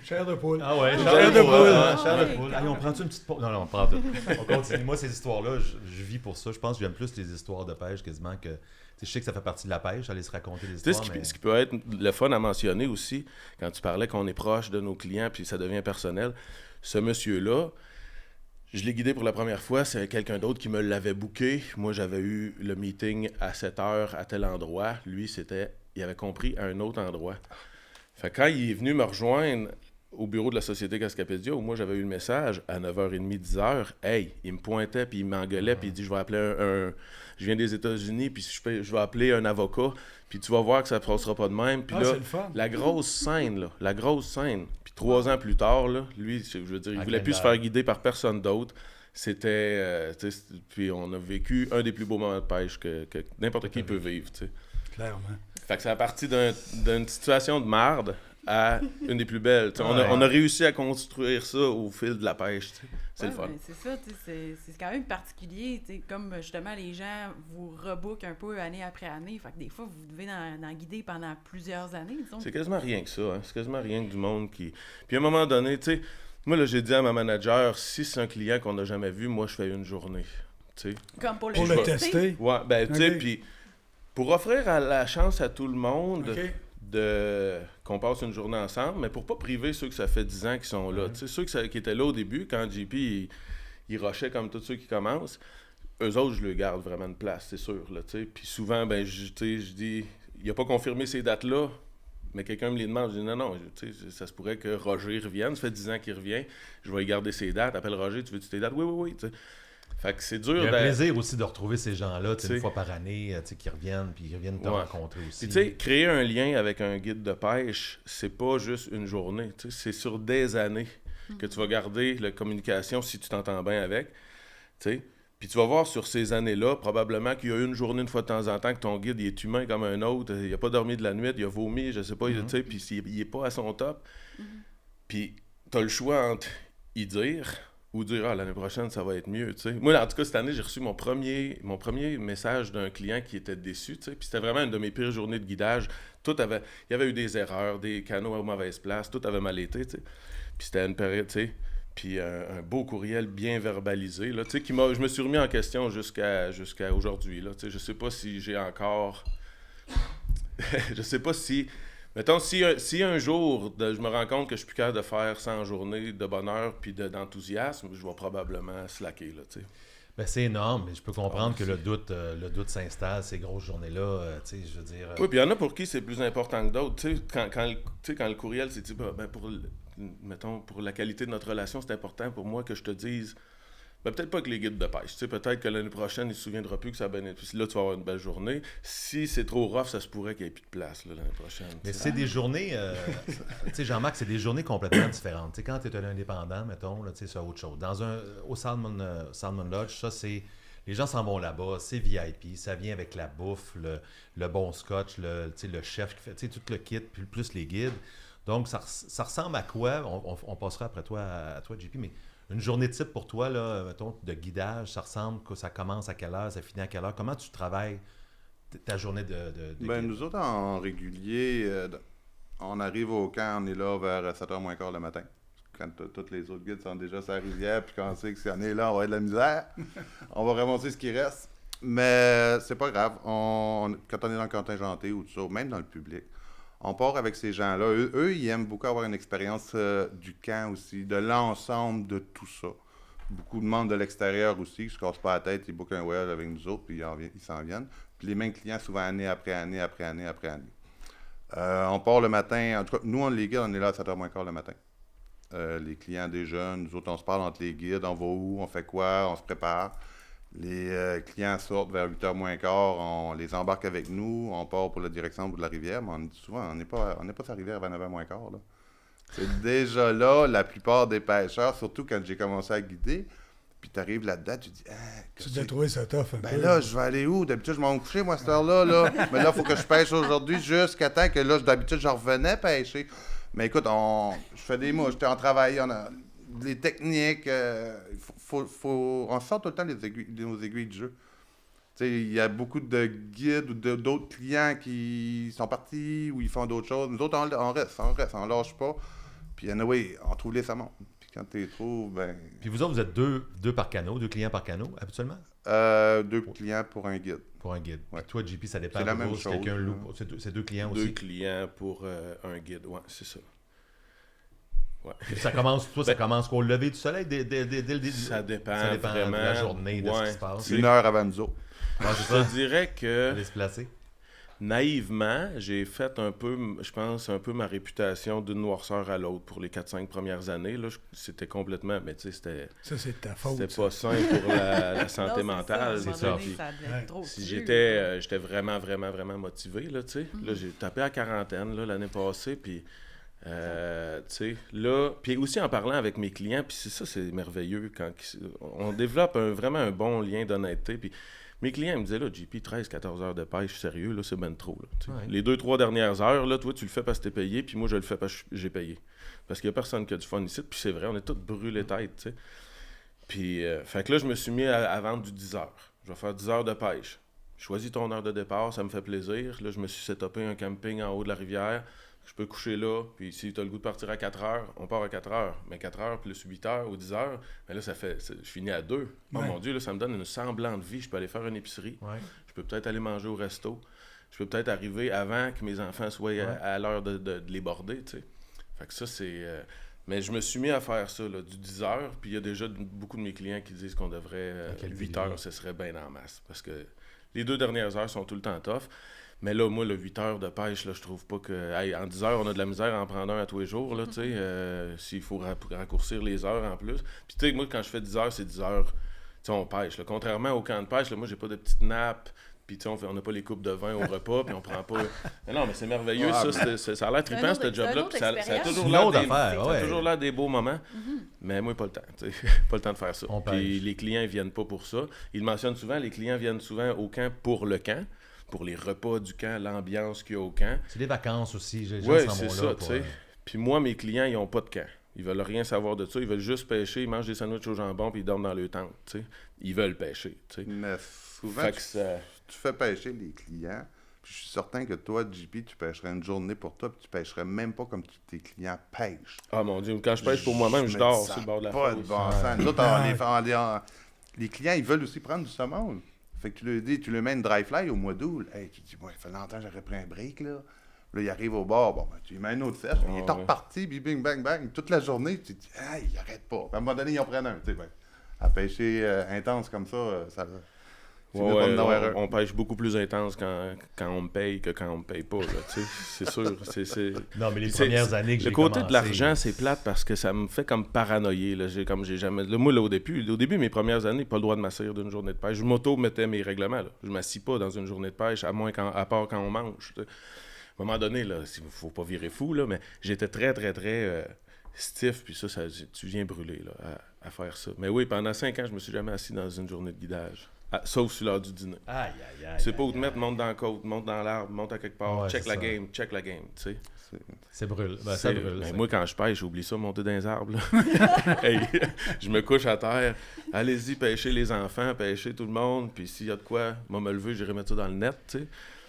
Chair de poule. Ah ouais, chair de poule. Chair de Ouais. poule. Allez, on prend-tu une petite pause? Non, on prend tout. On continue. Moi, ces histoires-là, je vis pour ça. Je pense que j'aime plus les histoires de pêche quasiment que... Tu sais, je sais que ça fait partie de la pêche, aller se raconter des Tu sais, histoires, ce qui peut être le fun à mentionner aussi, quand tu parlais qu'on est proche de nos clients puis ça devient personnel, ce monsieur-là, je l'ai guidé pour la première fois, c'est quelqu'un d'autre qui me l'avait booké. Moi, j'avais eu le meeting à 7h à tel endroit. Lui, il avait compris à un autre endroit. Fait que quand il est venu me rejoindre au bureau de la Société Cascapédia, où moi, j'avais eu le message à 9h30, 10h, hey, il me pointait, puis il m'engueulait, puis il dit, je vais appeler je viens des États-Unis, puis je vais appeler un avocat, puis tu vas voir que ça ne passera pas de même. Puis là, c'est le fun. la grosse scène, Puis 3 ans plus tard, là, lui, je veux dire, il voulait plus se faire guider par personne d'autre. C'était... puis on a vécu un des plus beaux moments de pêche que n'importe qui peut vivre, tu sais. Clairement. Fait que ça a parti d'une situation de marde à une des plus belles. On a réussi à construire ça au fil de la pêche. T'sais. C'est le fun. C'est ça, c'est quand même particulier. Comme justement, les gens vous rebookent un peu année après année. Fait que des fois, vous devez en guider pendant plusieurs années. Disons. C'est quasiment rien que ça. Hein. C'est quasiment rien que du monde qui... Puis à un moment donné, tu sais, moi, là, j'ai dit à ma manager, si c'est un client qu'on n'a jamais vu, moi, je fais une journée. T'sais. Comme pour Pour le tester. Ouais, ben, tu sais, Ok. puis pour offrir la chance à tout le monde... OK. qu'on passe une journée ensemble, mais pour pas priver ceux que ça fait 10 ans qui sont là. Tu sais, ceux qui étaient là au début, quand JP, il rushait comme tous ceux qui commencent, eux autres, je leur garde vraiment une place, c'est sûr. Là, tu sais. Puis souvent, ben, je dis, il a pas confirmé ces dates-là, mais quelqu'un me les demande, je dis non, tu sais, ça se pourrait que Roger revienne, ça fait 10 ans qu'il revient, je vais y garder ses dates, appelle Roger, tu veux-tu tes dates? Oui, tu sais. Fait que c'est dur. Il y a un plaisir aussi de retrouver ces gens-là, tu sais, une fois par année, tu sais, qui reviennent, puis ils reviennent te Ouais. rencontrer aussi. Puis tu sais, créer un lien avec un guide de pêche, c'est pas juste une journée. Tu sais, c'est sur des années que tu vas garder la communication si tu t'entends bien avec. Tu sais. Puis tu vas voir sur ces années-là, probablement qu'il y a une journée, une fois de temps en temps, que ton guide il est humain comme un autre, il a pas dormi de la nuit, il a vomi, je sais pas, tu sais, puis il est pas à son top. Puis tu as le choix entre y dire ou dire l'année prochaine ça va être mieux, tu sais. Moi en tout cas cette année j'ai reçu mon premier message d'un client qui était déçu, tu sais. Puis c'était vraiment une de mes pires journées de guidage. Il y avait eu des erreurs, des canots à mauvaise place, tout avait mal été, tu sais. Puis c'était une période, tu sais. Puis un beau courriel bien verbalisé, là, tu sais, je me suis remis en question jusqu'à aujourd'hui, là, tu sais. Je sais pas si j'ai encore... je sais pas si... Mettons, si un jour, je me rends compte que je suis plus capable de faire 100 journées de bonheur puis d'enthousiasme, je vais probablement slacker, là, tu sais. Ben, c'est énorme, mais je peux comprendre que le doute s'installe, ces grosses journées-là, tu sais, je veux dire... Oui, puis il y en a pour qui c'est plus important que d'autres. Tu sais, quand le courriel, c'est mettons, pour la qualité de notre relation, c'est important pour moi que je te dise Ben, peut-être pas avec les guides de pêche. Tu sais, peut-être que l'année prochaine, il ne se souviendra plus que ça a bien été. Puis là, tu vas avoir une belle journée. Si c'est trop rough, ça se pourrait qu'il n'y ait plus de place là, l'année prochaine. Mais c'est des journées, tu sais, Jean-Marc, c'est des journées complètement différentes. Tu sais, quand tu es un indépendant, mettons, là, tu sais, c'est autre chose. Au Salmon Lodge, ça, c'est... Les gens s'en vont là-bas, c'est VIP, ça vient avec la bouffe, le bon scotch, le chef qui fait, tu sais, tout le kit, plus les guides. Donc, ça ressemble à quoi? On passera après toi à toi, JP, mais une journée type pour toi, là, mettons, de guidage, ça ressemble, ça commence à quelle heure, ça finit à quelle heure? Comment tu travailles ta journée de guide? Nous autres, en régulier, on arrive au camp, on est là vers 7h moins quart le matin. Quand tous les autres guides sont déjà sur la rivière, puis quand on sait que si on est là, on va avoir de la misère. On va remonter ce qui reste. Mais c'est pas grave. Quand on est dans le contingenté ou tout ça, même dans le public, on part avec ces gens-là. Eux, ils aiment beaucoup avoir une expérience du camp aussi, de l'ensemble de tout ça. Beaucoup de monde de l'extérieur aussi, qui se cassent pas la tête, ils bookent un voyage avec nous autres, puis ils s'en viennent. Puis les mêmes clients, souvent année après année, après année, après année. On part le matin. En tout cas, nous, les guides, on est là à 7h moins quart le matin. Les clients des jeunes, nous autres, on se parle entre les guides, on va où, on fait quoi, on se prépare. Les clients sortent vers 8h moins quart, on les embarque avec nous, on part pour la direction de la rivière, mais souvent, on n'est pas sur la rivière à 9h moins quart. Là. C'est déjà là, la plupart des pêcheurs, surtout quand j'ai commencé à guider, puis tu arrives là-dedans, tu dis « Tu dois trouver ça tough un peu. Là, je vais aller où? D'habitude, je m'en vais me coucher, moi, à cette heure-là. Là. Mais là, il faut que je pêche aujourd'hui jusqu'à temps que là, d'habitude, je revenais pêcher. » Mais écoute, je fais des mouches, j'étais en travail, on a les techniques, on sort tout le temps nos aiguilles de jeu. Il y a beaucoup de guides ou d'autres clients qui sont partis ou ils font d'autres choses. Nous autres, on reste, on lâche pas. Puis anyway, on trouve les saumons. Puis quand tu les trouves, ben... Puis vous autres, vous êtes deux par canot, 2 clients par canot, habituellement? 2 clients pour un guide. Pour un guide. Ouais. Puis toi, JP, ça dépend C'est la de même vous, si chose, quelqu'un là. loue. C'est 2 clients aussi? 2 clients pour un guide, ouais, c'est ça. Ouais. Puis ça commence qu'au lever du soleil, dès le début? Ça dépend de vraiment. la journée, de ce Ouais. qui se passe. 1 heure avant nous autres. Ouais, c'est Je ça. te dirais que... Aller se placer. Naïvement, j'ai fait un peu, je pense, ma réputation d'une noirceur à l'autre pour les 4-5 premières années. Là, c'était complètement, mais tu sais, c'était... Ça, c'est de ta faute. C'était ça. pas sain pour la santé mentale. c'est C'est ça. ça. Puis Ça devait être trop si dur. j'étais vraiment, vraiment, vraiment motivé, là, tu sais. Là, j'ai tapé à quarantaine, là, l'année passée, puis... tu sais, là... Puis aussi en parlant avec mes clients, puis c'est merveilleux, quand on développe vraiment un bon lien d'honnêteté, puis... Mes clients me disaient, là, JP, 13-14 heures de pêche, sérieux, là, c'est ben trop. Là, Ouais. Les 2-3 dernières heures, là, toi, tu le fais parce que t'es payé, puis moi, je le fais parce que j'ai payé. Parce qu'il n'y a personne qui a du fun ici, puis c'est vrai, on est tous brûlés tête, tu sais. Puis, fait que là, je me suis mis à vendre du 10 heures. Je vais faire 10 heures de pêche. Choisis ton heure de départ, ça me fait plaisir. Là, je me suis setupé un camping en haut de la rivière. Je peux coucher là, puis si tu as le goût de partir à 4 heures, on part à 4 heures. Mais 4 heures plus 8 heures ou 10 heures, mais là, je finis à 2. Oh Ouais. mon Dieu, là, ça me donne une semblante vie. Je peux aller faire une épicerie. Ouais. Je peux peut-être aller manger au resto. Je peux peut-être arriver avant que mes enfants soient à l'heure de les border, tu sais. Fait que ça, c'est... Mais je me suis mis à faire ça, là, du 10 heures, puis il y a déjà beaucoup de mes clients qui disent qu'on devrait... 8 heures, ce serait bien en masse. Parce que les 2 dernières heures sont tout le temps tough. Mais là, moi, le 8 heures de pêche, là, je trouve pas que... Hey, en 10 heures, on a de la misère à en prendre un à tous les jours, là, tu sais. S'il faut raccourcir les heures en plus. Puis tu sais, moi, quand je fais 10 heures, c'est 10 heures... Tu sais, on pêche. Là. Contrairement au camp de pêche, là, moi, j'ai pas de petites nappes. Puis tu sais, on n'a pas les coupes de vin au repas, puis on prend pas... Mais non, mais c'est merveilleux, ça a l'air trippant, ce job-là. Puis ça a toujours C'est l'air une autre des... affaire, ça a ouais. toujours l'air des beaux moments. Mais moi, pas le temps. Tu sais. Pas le temps de faire ça. On Puis pêche. les clients, ils viennent pas pour ça. Ils le mentionnent souvent, les clients viennent souvent au camp pour le camp. Pour les repas du camp, l'ambiance qu'il y a au camp. C'est des vacances aussi. Les gens Oui, s'en c'est vont ça, là tu pour, sais. Puis moi, mes clients, ils n'ont pas de camp. Ils veulent rien savoir de ça. Ils veulent juste pêcher, ils mangent des sandwichs au jambon, puis ils dorment dans leur tente, tu sais. Ils veulent pêcher, tu sais. Mais souvent, Fait que ça... tu fais pêcher les clients. Puis je suis certain que toi, JP, tu pêcherais une journée pour toi, puis tu pêcherais même pas comme tes clients pêchent. Ah mon Dieu, quand je pêche pour moi-même, je me dors dis, sur ça le bord de la a pas fosse. de bon sens. Nous autres, les clients, ils veulent aussi prendre du saumon. Fait que tu leur dis, tu leur mets une dry fly au mois d'août. Hey, tu dis, moi, il fait longtemps que j'aurais pris un break, là. Là, il arrive au bord, bon, ben, tu lui mets une autre sèche, il est reparti, puis bing, bang, bang, toute la journée, tu te dis, hey, il arrête pas. Puis à un moment donné, ils en prennent un, tu sais, ben, à pêcher intense comme ça, C'est mieux d'en avoir un. On pêche beaucoup plus intense quand on me paye que quand on me paye pas, là, tu sais, c'est sûr. Non, mais les premières années que j'ai Le côté commencé, de l'argent, c'est plate parce que ça me fait comme paranoïer, là. J'ai jamais... Là, moi, là, au début, mes premières années, pas le droit de m'asseoir d'une journée de pêche. Je m'auto-mettais mes règlements, là. Je m'assis pas dans une journée de pêche, à part quand on mange, tu sais. À un moment donné, là, il faut pas virer fou, là, mais j'étais très, très, très stiff, puis ça, tu viens brûler, là, à faire ça. Mais oui, pendant 5 ans, je me suis jamais assis dans une journée de guidage. Sauf sur l'heure du dîner. Aïe, aïe, aïe. C'est pas où te mettre, monte dans la côte, monte dans l'arbre, monte à quelque part, Ouais, check c'est la ça. game, tu sais. C'est brûle. Ben, ça brûle. Ben, ça. moi, quand je pêche, j'oublie ça, monter dans les arbres. Là. Hey, je me couche à terre. Allez-y, pêchez les enfants, pêchez tout le monde. Puis s'il y a de quoi, moi, me lever, j'irai mettre ça dans le net, tu sais.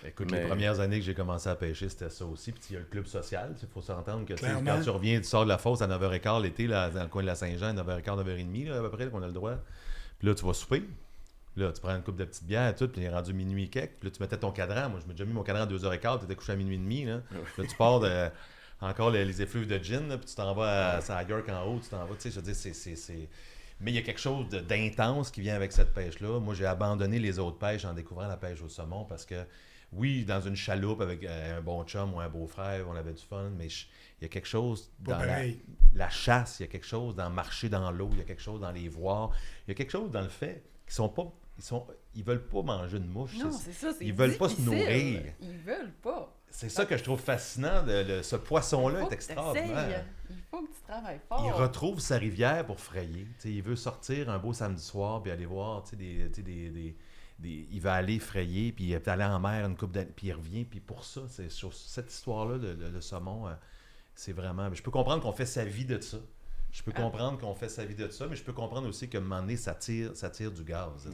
Écoute, Mais- les premières années que j'ai commencé à pêcher, c'était ça aussi. Puis il y a le club social. Il faut s'entendre que tu sais, Clairement. quand tu reviens, tu sors de la fosse à 9h15 l'été, là, dans le coin de la Saint-Jean, 9h15, 9h30, là, à peu près, qu'on a le droit. Puis là, tu vas souper. Là, tu prends une coupe de petites bières et tout, puis il est rendu minuit et quelques. Puis là, tu mettais ton cadran. Moi, je m'ai déjà mis mon cadran à 2h15, tu étais couché à minuit et demi. Là, là tu pars de, encore les effluves de gin, là, puis tu t'en vas à York en haut, tu t'en vas. Tu sais, je veux dire, c'est... Mais il y a quelque chose d'intense qui vient avec cette pêche-là. Moi, j'ai abandonné les autres pêches en découvrant la pêche au saumon parce que, oui, dans une chaloupe avec un bon chum ou un beau-frère, on avait du fun, mais il y a quelque chose Pas dans pareil. la chasse, il y a quelque chose dans marcher dans l'eau, il y a quelque chose dans les voir, il y a quelque chose dans le fait qu'ils sont pas... Ils veulent pas manger une mouche. Non, c'est ça. Ils veulent pas se difficile. nourrir. Ils veulent pas. C'est ça que je trouve fascinant. Ce poisson-là Faut est que extraordinaire. t'essayes. Il faut que tu travailles fort. Il retrouve sa rivière pour frayer. T'sais, il veut sortir un beau samedi soir puis aller voir il va aller frayer, puis il est allé en mer une couple d'années, puis il revient. Puis pour ça, c'est sur cette histoire-là, le saumon, c'est vraiment... Je peux comprendre qu'on fait sa vie de ça. Je peux comprendre qu'on fait sa vie de ça, mais je peux comprendre aussi qu'à un moment donné, ça tire du gaz.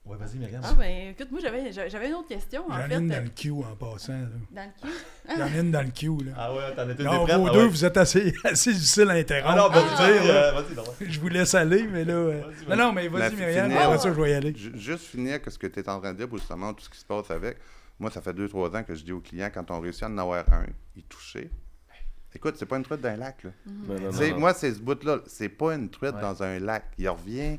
Ouais, vas-y, Myriam. Ah, ben, écoute, moi, j'avais une autre question, en J'en ai fait. une dans le queue en passant. Là. Dans le cul. J'en ai une dans le queue. Là. Ah ouais, t'en étais une Non, des prêtes? vous Ah deux, ouais. vous êtes assez difficile à interrompre. Ah non, pour vous dire, là. vas-y, non. Je vous laisse aller, mais là... Vas-y. Non, mais vas-y, Mais Myriam, finir- après ça, je vais y aller. Juste finir que ce que tu es en train de dire pour justement tout ce qui se passe avec. Moi, ça fait 2-3 ans que je dis aux clients, quand on réussit à en avoir un, y toucher. Écoute, c'est pas une truite d'un lac, là. Non, Tu sais, moi, c'est ce bout-là. C'est pas une truite Ouais. dans un lac. Il revient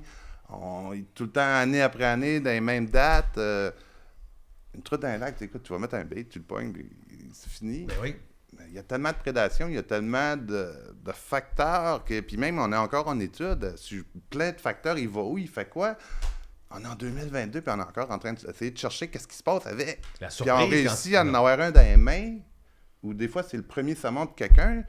tout le temps, année après année, dans les mêmes dates. Une truite dans un lac, écoute, tu vas mettre un bait, tu le pognes, puis c'est fini. Ben oui. Il y a tellement de prédation, il y a tellement de facteurs, puis même on est encore en étude sur plein de facteurs. Il va où, il fait quoi? On est en 2022, puis on est encore en train d'essayer de chercher qu'est-ce qui se passe avec. La Puis on surprise, réussit quand- à en avoir un dans les mains, ou des fois c'est le premier saumon de quelqu'un.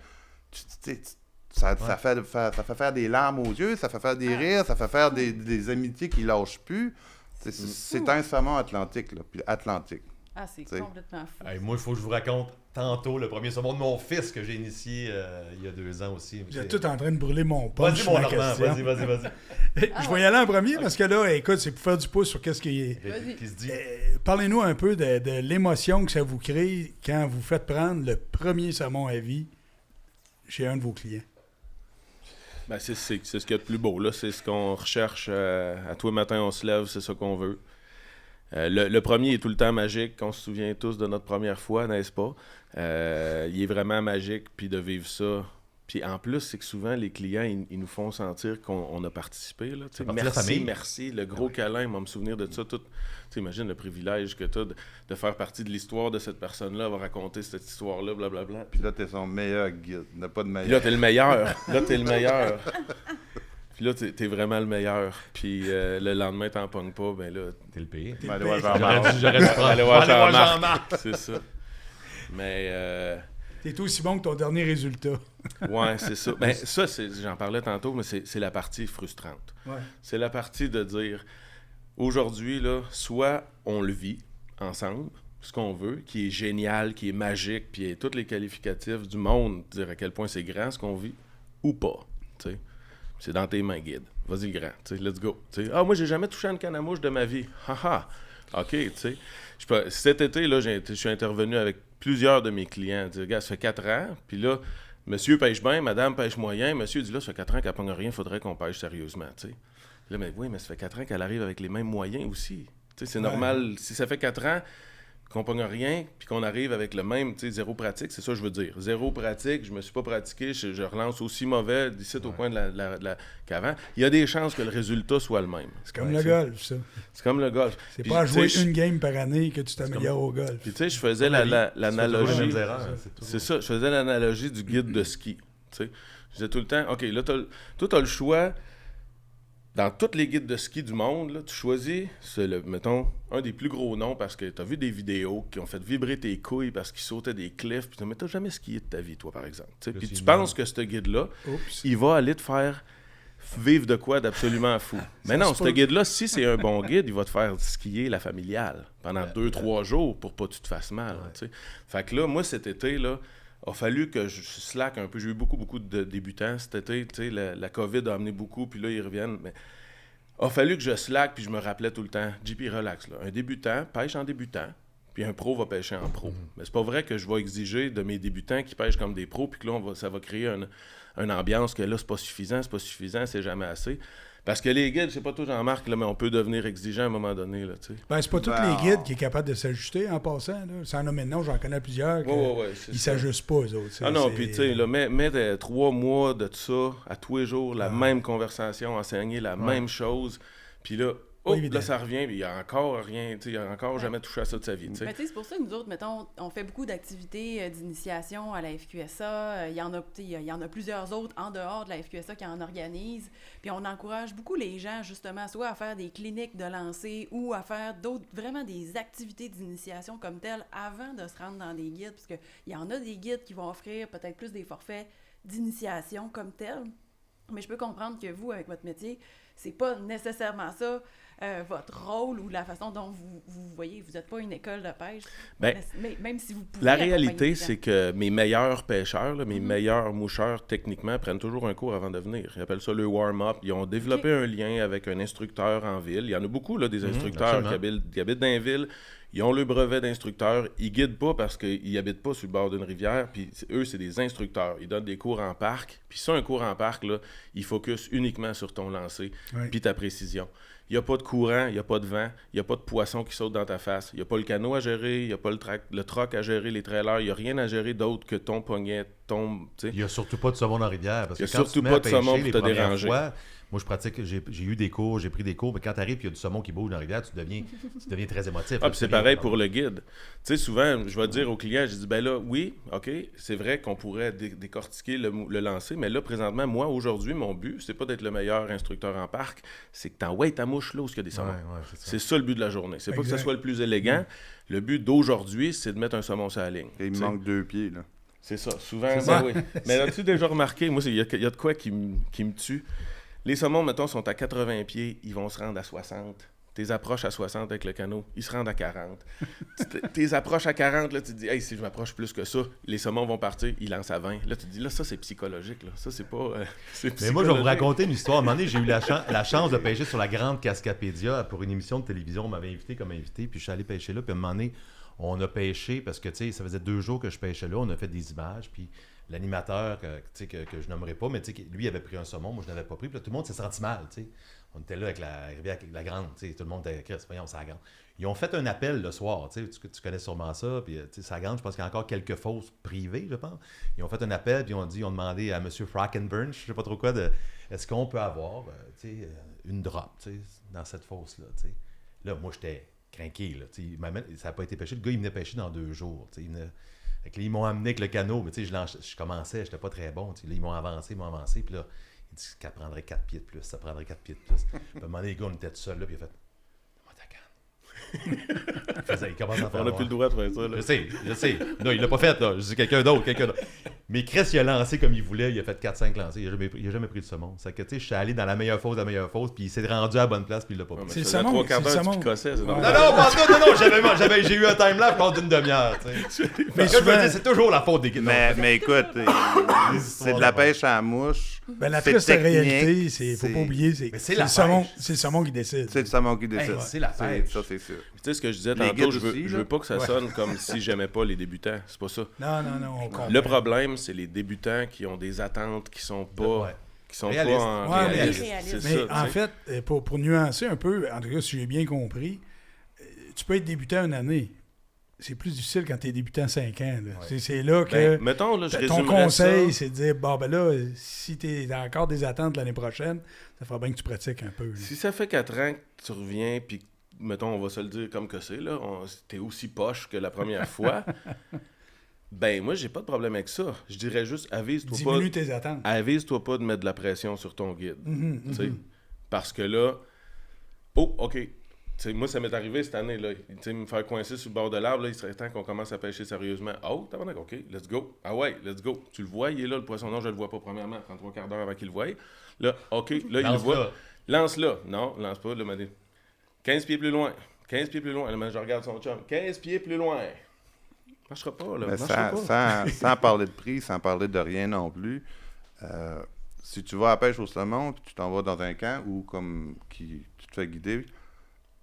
Ça fait faire des larmes aux yeux, ça fait faire des rires, ça fait faire des amitiés qui lâchent plus. C'est un saumon atlantique, là, puis atlantique. Ah, c'est T'sais. complètement fou. Hey, moi, il faut que je vous raconte tantôt le premier saumon de mon fils que j'ai initié il y a 2 ans aussi. Vous êtes tout en train de brûler mon punch Vas-y, sur mon la Normand, question. vas-y. Je vais y aller en premier parce que là, écoute, c'est pour faire du pouce sur qu'est-ce qui est... Vas-y. Qui se dit... Parlez-nous un peu de l'émotion que ça vous crée quand vous faites prendre le premier saumon à vie chez un de vos clients. Ben, c'est ce qu'il y a de plus beau, là. C'est ce qu'on recherche. À tous les matins, on se lève, c'est ça qu'on veut. Le premier est tout le temps magique. On se souvient tous de notre première fois, n'est-ce pas? Il est vraiment magique, puis de vivre ça. Puis en plus, c'est que souvent, les clients, ils nous font sentir qu'on a participé. Là, tu sais. partie de la famille. Merci. Le gros câlin, on va me souvenir de ça. Tout. Tu sais, imagine le privilège que tu as de faire partie de l'histoire de cette personne-là. Elle va raconter cette histoire-là, blablabla. Puis là, t'es son meilleur guide. Il n'y a pas de Puis là, meilleur. t'es le meilleur. Là, t'es le meilleur. Puis là, t'es vraiment le meilleur. Puis le lendemain, t'en pognes pas. Ben là, T'es le pire. Mais allez voir J'aurais dû prendre... allez voir Allez voir Jean-Marc. C'est ça. Mais, T'es aussi bon que ton dernier résultat. ouais, c'est ça. Ben, ça, j'en parlais tantôt, mais c'est la partie frustrante. Ouais. C'est la partie de dire, aujourd'hui, là, soit on le vit ensemble, ce qu'on veut, qui est génial, qui est magique, puis il y a tous les qualificatifs du monde, dire à quel point c'est grand ce qu'on vit, ou pas, tu sais. C'est dans tes mains, guide. Vas-y, le grand, tu sais, let's go. Tu sais, moi, j'ai jamais touché à une canne à mouche de ma vie. Haha. OK, tu sais. Cet été, là, je suis intervenu avec plusieurs de mes clients. Dire, gars, ça fait 4 ans, puis là, monsieur pêche bien, madame pêche moyen. Monsieur dit, là, ça fait 4 ans qu'elle ne pogne rien, il faudrait qu'on pêche sérieusement, tu sais. Là, mais oui, mais ça fait 4 ans qu'elle arrive avec les mêmes moyens aussi. Tu sais, c'est normal. Si ça fait 4 ans qu'on pogne rien, puis qu'on arrive avec le même, tu sais, zéro pratique, c'est ça que je veux dire. Zéro pratique, je me suis pas pratiqué, je relance aussi mauvais d'ici au coin qu'avant. Il y a des chances que le résultat soit le même. C'est comme le golf, ça. C'est comme le golf. C'est Puis, pas à jouer tu sais, une game par année que tu t'améliores au golf. Puis tu sais, je faisais l'analogie... C'est ça, je faisais l'analogie du guide de ski. Tu sais, je disais tout le temps, OK, là, toi, tu as le choix. Dans tous les guides de ski du monde, là, tu choisis, mettons, un des plus gros noms parce que tu as vu des vidéos qui ont fait vibrer tes couilles parce qu'ils sautaient des cliffs. Puis tu n'as jamais skié de ta vie, toi, par exemple. Puis tu penses que ce guide-là, il va aller te faire vivre de quoi d'absolument fou. Mais non, ce guide-là, si c'est un bon guide, il va te faire skier la familiale pendant 2-3 jours pour pas que tu te fasses mal. Ouais. Fait que là, moi, cet été, là, a fallu que je slack un peu. J'ai eu beaucoup de débutants cet été. Tu sais, la COVID a amené beaucoup, puis là, ils reviennent. Mais a fallu que je slack, puis je me rappelais tout le temps, JP, relax. Là. Un débutant pêche en débutant, puis un pro va pêcher en pro. Mais c'est pas vrai que je vais exiger de mes débutants qui pêchent comme des pros, puis que là, ça va créer une ambiance que là, c'est pas suffisant, c'est jamais assez. Parce que les guides, c'est pas tout Jean-Marc, là, mais on peut devenir exigeant à un moment donné. Là, c'est pas tous les guides qui sont capables de s'ajuster en passant. Là. Sans nommer de nom, j'en connais plusieurs qui ne s'ajustent pas, eux autres. Ah non, puis tu sais, mets 3 mois de ça à tous les jours, la même conversation, enseigner la même chose. Puis là, là, ça revient, puis il n'y a encore rien, il n'a encore jamais touché à ça de sa vie. Mais c'est pour ça que nous autres, mettons, on fait beaucoup d'activités d'initiation à la FQSA. Il y en a plusieurs autres en dehors de la FQSA qui en organisent. Puis on encourage beaucoup les gens, justement, soit à faire des cliniques de lancer ou à faire vraiment des activités d'initiation comme telles avant de se rendre dans des guides. Parce qu'il y en a des guides qui vont offrir peut-être plus des forfaits d'initiation comme tels. Mais je peux comprendre que vous, avec votre métier, c'est pas nécessairement ça votre rôle ou la façon dont vous voyez. Vous n'êtes pas une école de pêche. Mais même si vous pouvez... La réalité, c'est que mes meilleurs pêcheurs, là, mes meilleurs moucheurs, techniquement, prennent toujours un cours avant de venir. Ils appellent ça le warm-up. Ils ont développé un lien avec un instructeur en ville. Il y en a beaucoup, là, des instructeurs qui habitent dans les villes. Ils ont le brevet d'instructeur. Ils guident pas parce qu'ils habitent pas sur le bord d'une rivière. Puis eux, c'est des instructeurs. Ils donnent des cours en parc. Puis ça, un cours en parc, là, il focus uniquement sur ton lancer puis ta précision. Il n'y a pas de courant, il n'y a pas de vent, il n'y a pas de poisson qui saute dans ta face. Il n'y a pas le canot à gérer, il n'y a pas le troc à gérer, les trailers. Il n'y a rien à gérer d'autre que ton poignet, ton... Il n'y a surtout pas de saumon en rivière. Parce il n'y a que quand surtout tu pas de saumon pour te déranger. Moi, je pratique, j'ai eu des cours, j'ai pris des cours, mais quand tu arrives et il y a du saumon qui bouge dans la rivière, tu deviens très émotif. Ah, puis c'est pareil pour le guide. Tu sais, souvent, je vais dire aux clients, je dis, ben là, oui, OK, c'est vrai qu'on pourrait décortiquer le lancer, mais là, présentement, moi, aujourd'hui, mon but, c'est pas d'être le meilleur instructeur en parc, c'est que t'envoies ta mouche là où il y a des saumons. C'est ça le but de la journée. C'est pas que ce soit le plus élégant. Le but d'aujourd'hui, c'est de mettre un saumon sur la ligne. Et il me manque 2 pieds, là. C'est ça, souvent, oui. Mais as-tu déjà remarqué, moi, il y a de quoi qui me tue. Les saumons, mettons, sont à 80 pieds, ils vont se rendre à 60. Tes approches à 60 avec le canot, ils se rendent à 40. Tes approches à 40, là, tu te dis, hey, si je m'approche plus que ça, les saumons vont partir, ils lancent à 20. Là, tu te dis, là, ça, c'est psychologique. Là. Ça, c'est pas. Mais moi, je vais vous raconter une histoire. À un moment donné, j'ai eu la chance de pêcher sur la Grande Cascapédia pour une émission de télévision. On m'avait invité comme invité, puis je suis allé pêcher là. Puis à un moment donné, on a pêché parce que, tu sais, ça faisait 2 jours que je pêchais là. On a fait des images, puis l'animateur, que je nommerai pas, mais lui, il avait pris un saumon, moi, je n'avais pas pris. Puis là, tout le monde s'est senti mal, tu sais. On était là avec la rivière, avec la grande, tu sais. Tout le monde était Chris, voyons, c'est la grande. Ils ont fait un appel le soir, tu sais. Tu connais sûrement ça. Puis, tu sais, c'est la grande, je pense qu'il y a encore quelques fosses privées, je pense. Ils ont fait un appel, puis ils ont demandé à M. Frackenburn, je sais pas trop quoi, est-ce qu'on peut avoir, tu sais, une drop, tu sais, dans cette fosse-là, tu sais. Là, moi, j'étais craqué, là, tu sais. Ça n'a pas été pêché. Le gars, il venait pêcher dans 2 jours, tu sais. Ils m'ont amené avec le canot, mais tu sais, je commençais, j'étais pas très bon. Là, ils m'ont avancé, puis là, il dit qu'elle prendrait 4 pieds de plus, ça prendrait 4 pieds de plus. Puis à un moment donné, les gars, on était tout seuls, là, puis il a fait il commence à faire. On n'a plus le droit de faire ça, là. Je sais. Non, il l'a pas fait, là. Je dis quelqu'un d'autre. Mais Chris, il a lancé comme il voulait, il a fait 4-5 lancers. Il n'a jamais pris de saumon. C'est que, tu sais, je suis allé dans la meilleure fosse, puis il s'est rendu à la bonne place, puis il l'a pas pris. C'est le saumon. Non, j'ai eu un time-lapse pendant d'une demi-heure, tu sais. Mais c'est toujours la faute des guides. Mais écoute, c'est de la pêche à la mouche. Ben, la triste réalité, il ne faut pas oublier, c'est le saumon qui décide. C'est le saumon qui décide. C'est la pêche. Ça, c'est sûr. Tu sais ce que je disais tantôt, je veux pas que ça sonne comme si j'aimais pas les débutants. C'est pas ça. Non, on comprend. Le problème, c'est les débutants qui ont des attentes qui sont pas... qui sont réalistes. Pas en réalistes. Mais en fait, pour nuancer un peu, en tout cas, si j'ai bien compris, tu peux être débutant une année. c'est plus difficile quand tu es débutant à 5 ans. Là. C'est là que mettons, là, je ton résumerais conseil, ça. c'est de dire, bon, ben là, si tu as encore des attentes l'année prochaine, ça fera bien que tu pratiques un peu. Là. Si ça fait 4 ans que tu reviens, puis mettons, on va se le dire comme que c'est, là, t'es aussi poche que la première fois, ben moi, j'ai pas de problème avec ça. Je dirais juste, Diminue tes attentes. avise-toi pas de mettre de la pression sur ton guide. Tu sais. Parce que là, OK. T'sais, moi, ça m'est arrivé cette année, là. Me faire coincer sur le bord de l'arbre, là, il serait temps qu'on commence à pêcher sérieusement. Oh, t'as OK, let's go. Ah ouais, let's go. Tu le vois, il est là, le poisson. Non, je le vois pas, premièrement. Prends 3/4 d'heure avant qu'il le voie. Là, OK, là, il le voit. Lance-là. Non, lance pas. Là, m'a dit 15 pieds plus loin. 15 pieds plus loin. Là, je regarde son chum. 15 pieds plus loin. Marchera pas, là. Mais sans parler de prix, sans parler de rien non plus, si tu vas à la pêche au saumon, puis tu t'en vas dans un camp ou tu te fais guider,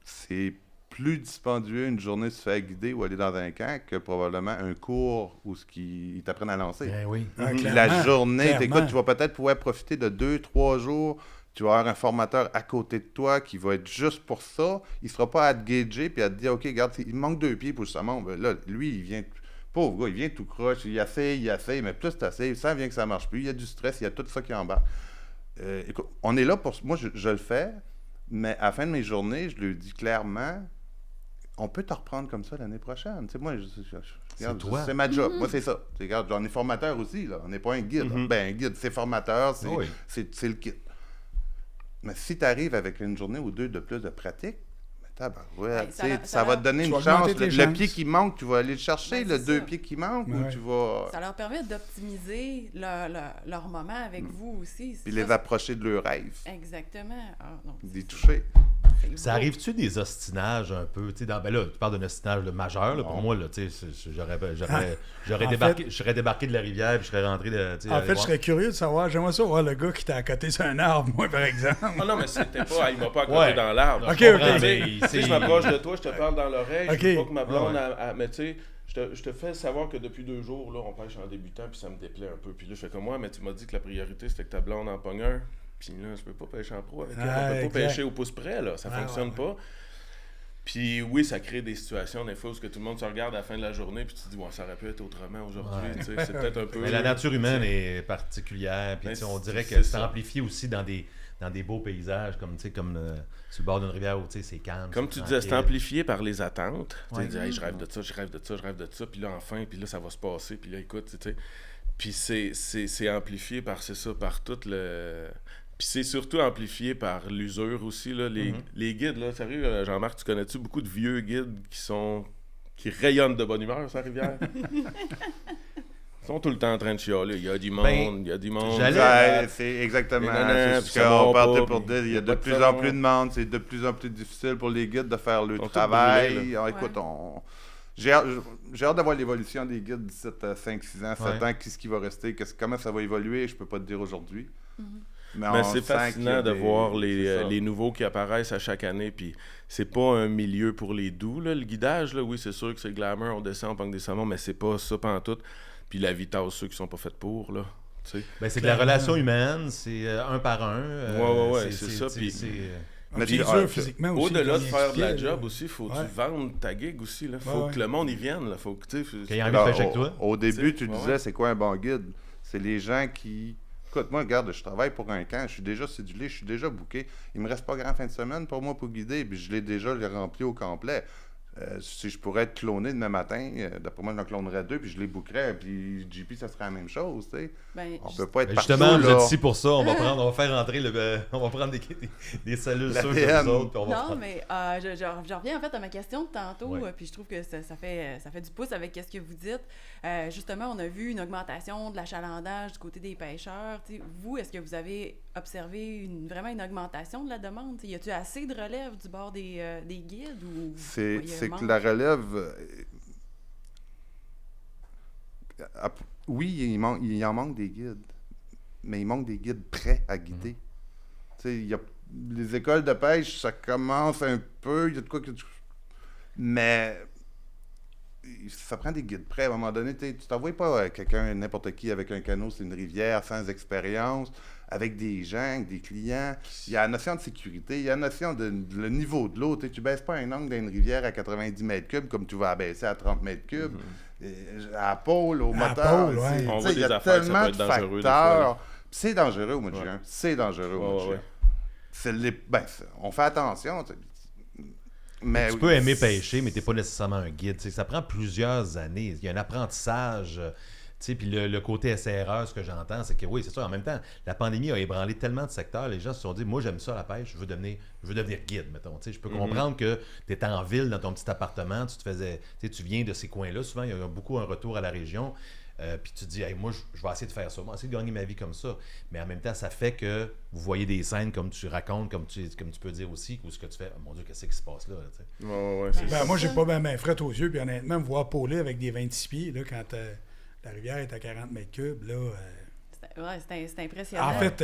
c'est plus dispendieux une journée se faire guider ou aller dans un camp que probablement un cours où ils t'apprennent à lancer. Ben oui. La journée, t'écoutes, tu vas peut-être pouvoir profiter de 2-3 jours. Tu vas avoir un formateur à côté de toi qui va être juste pour ça. Il ne sera pas à te gager puis à te dire, OK, regarde, il manque 2 pieds pour le saumon. Ben là, lui, il vient, pauvre gars, il vient tout croche. Il essaye, mais plus tu essayes, ça vient que ça ne marche plus. Il y a du stress, il y a tout ça qui embarque. Écoute, on est là pour... Moi, je le fais, mais à la fin de mes journées, je lui dis clairement, on peut te reprendre comme ça l'année prochaine. Tu sais, moi, c'est ma job. Moi, c'est ça. Regarde, j'en ai formateur aussi, là. On n'est pas un guide. Ben, un guide, c'est formateur, c'est le kit. Mais si tu arrives avec une journée ou 2 de plus de pratique, ça va te donner une chance. Le pied qui manque, tu vas aller le chercher, le 2 pieds qui manquent, ou tu vas... Ça leur permet d'optimiser leur moment avec vous aussi. Puis les approcher de leur rêve. Exactement. D'y toucher. Ça arrive-tu des ostinages un peu? Ben là, tu parles d'un ostinage majeur. Là, pour moi, là, je serais débarqué de la rivière et je serais rentré de. En fait, je serais curieux de savoir. J'aimerais ça voir le gars qui t'a à côté sur un arbre, moi, par exemple. Ah non, mais c'était pas. Il m'a pas accoté dans l'arbre. OK. Je m'approche de toi, je te parle dans l'oreille. Je veux pas que ma blonde. Mais tu sais, je te fais savoir que depuis 2 jours, là, on pêche en débutant, puis ça me déplaît un peu. Puis là, je fais comme moi, mais tu m'as dit que la priorité, c'était que ta blonde en pogne un. Puis là, je peux pas pêcher en pro avec elle. On peut pas pêcher au pouce près, là. Ça fonctionne pas. Puis oui, ça crée des situations, des fois, où tout le monde se regarde à la fin de la journée, puis tu te dis, ça aurait pu être autrement aujourd'hui. C'est peut-être un peu... Mais la nature humaine est particulière, puis on dirait que c'est amplifié aussi dans des beaux paysages, comme sur le bord d'une rivière où c'est calme. Comme tu disais, c'est amplifié par les attentes. Tu dis, je rêve de ça, je rêve de ça, je rêve de ça, puis là, enfin, puis là, ça va se passer, puis là, écoute, tu sais. Puis c'est amplifié par tout le... Puis c'est surtout amplifié par l'usure aussi, là. Les guides, là, sérieux, Jean-Marc, tu connais-tu beaucoup de vieux guides qui rayonnent de bonne humeur sur la rivière? Ils sont tout le temps en train de chialer. Il y a du monde, il y a du monde. C'est exactement ce qu'on partait pour dire. Il y a de plus en plus de monde. C'est de plus en plus difficile pour les guides de faire le travail. Écoute, j'ai hâte d'avoir l'évolution des guides d'ici 5-6 ans, 7 ans. Qu'est-ce qui va rester? Comment ça va évoluer? Je peux pas te dire aujourd'hui. Mais c'est fascinant de voir les nouveaux qui apparaissent à chaque année. Puis c'est pas un milieu pour les doux, là, le guidage. Là, oui, c'est sûr que c'est glamour, on descend, on pogne des saumons, mais c'est pas ça pantoute. Puis la vie tasse ceux qui sont pas faits pour, là. C'est de la relation humaine, c'est un par un. Ouais, c'est ça. Mais c'est dur physiquement aussi. Au-delà de faire de la job aussi, il faut que tu vendes ta gig aussi. Il faut que le monde y vienne. Là. Faut que, qu'il y ait envie de pêcher avec toi. Au début, tu disais, c'est quoi un bon guide? C'est les gens qui... Écoute, moi, regarde, je travaille pour un camp, je suis déjà cédulé, je suis déjà booké. Il me reste pas grand fin de semaine pour moi pour guider, puis je l'ai déjà rempli au complet. Si je pourrais être cloné demain matin, d'après moi, j'en clonerais 2, puis je les bookerais, puis JP, ça serait la même chose, tu sais. On peut pas être justement, partout, vous êtes ici pour ça, on va faire rentrer on va prendre des cellules sûres pour nous autres, puis on va Non, mais je reviens en fait à ma question de tantôt, puis je trouve que ça fait du pouce avec ce que vous dites. Justement, on a vu une augmentation de l'achalandage du côté des pêcheurs. T'sais, vous, est-ce que vous avez observé vraiment une augmentation de la demande? Y a-t-il assez de relève du bord des guides? C'est que la relève... oui, il en manque des guides, mais il manque des guides prêts à guider. Les écoles de pêche, ça commence un peu, il y a de quoi que... Mais ça prend des guides prêts. À un moment donné, tu t'envoies pas quelqu'un, n'importe qui, avec un canot sur une rivière, sans expérience, avec des gens, avec des clients. Il y a la notion de sécurité, il y a la notion de le niveau de l'eau. Tu baisses pas un angle d'une rivière à 90 mètres cubes comme tu vas abaisser à 30 mètres cubes. À la pôle, au moteur. pôle, ouais. On voit Il y a des affaires, ça tellement peut de être dangereux, des facteurs. fois, là. C'est dangereux au mois de Ouais. juin. C'est dangereux au mois de Ouais, juin. ouais. On fait attention. Mais Tu peux aimer pêcher, mais tu n'es pas nécessairement un guide. T'sais, ça prend plusieurs années. Il y a un apprentissage. Puis le côté essai-erreur, ce que j'entends, c'est que oui, c'est ça. En même temps, la pandémie a ébranlé tellement de secteurs. Les gens se sont dit, moi, j'aime ça, la pêche, je veux devenir guide, mettons. Je peux comprendre que tu es en ville, dans ton petit appartement, tu viens de ces coins-là. Souvent, il y a beaucoup un retour à la région. Puis tu te dis, hey, moi, je vais essayer de faire ça. Moi, essayer de gagner ma vie comme ça. Mais en même temps, ça fait que vous voyez des scènes comme tu racontes, comme tu peux dire aussi, ou ce que tu fais. Oh, mon Dieu, qu'est-ce qui se passe là? T'sais? Ouais, c'est ça. Moi, j'ai pas ma frette aux yeux, puis honnêtement, me voir pôler avec des 26 pieds, là, quand la rivière est à 40 mètres cubes, là... C'est impressionnant. En fait,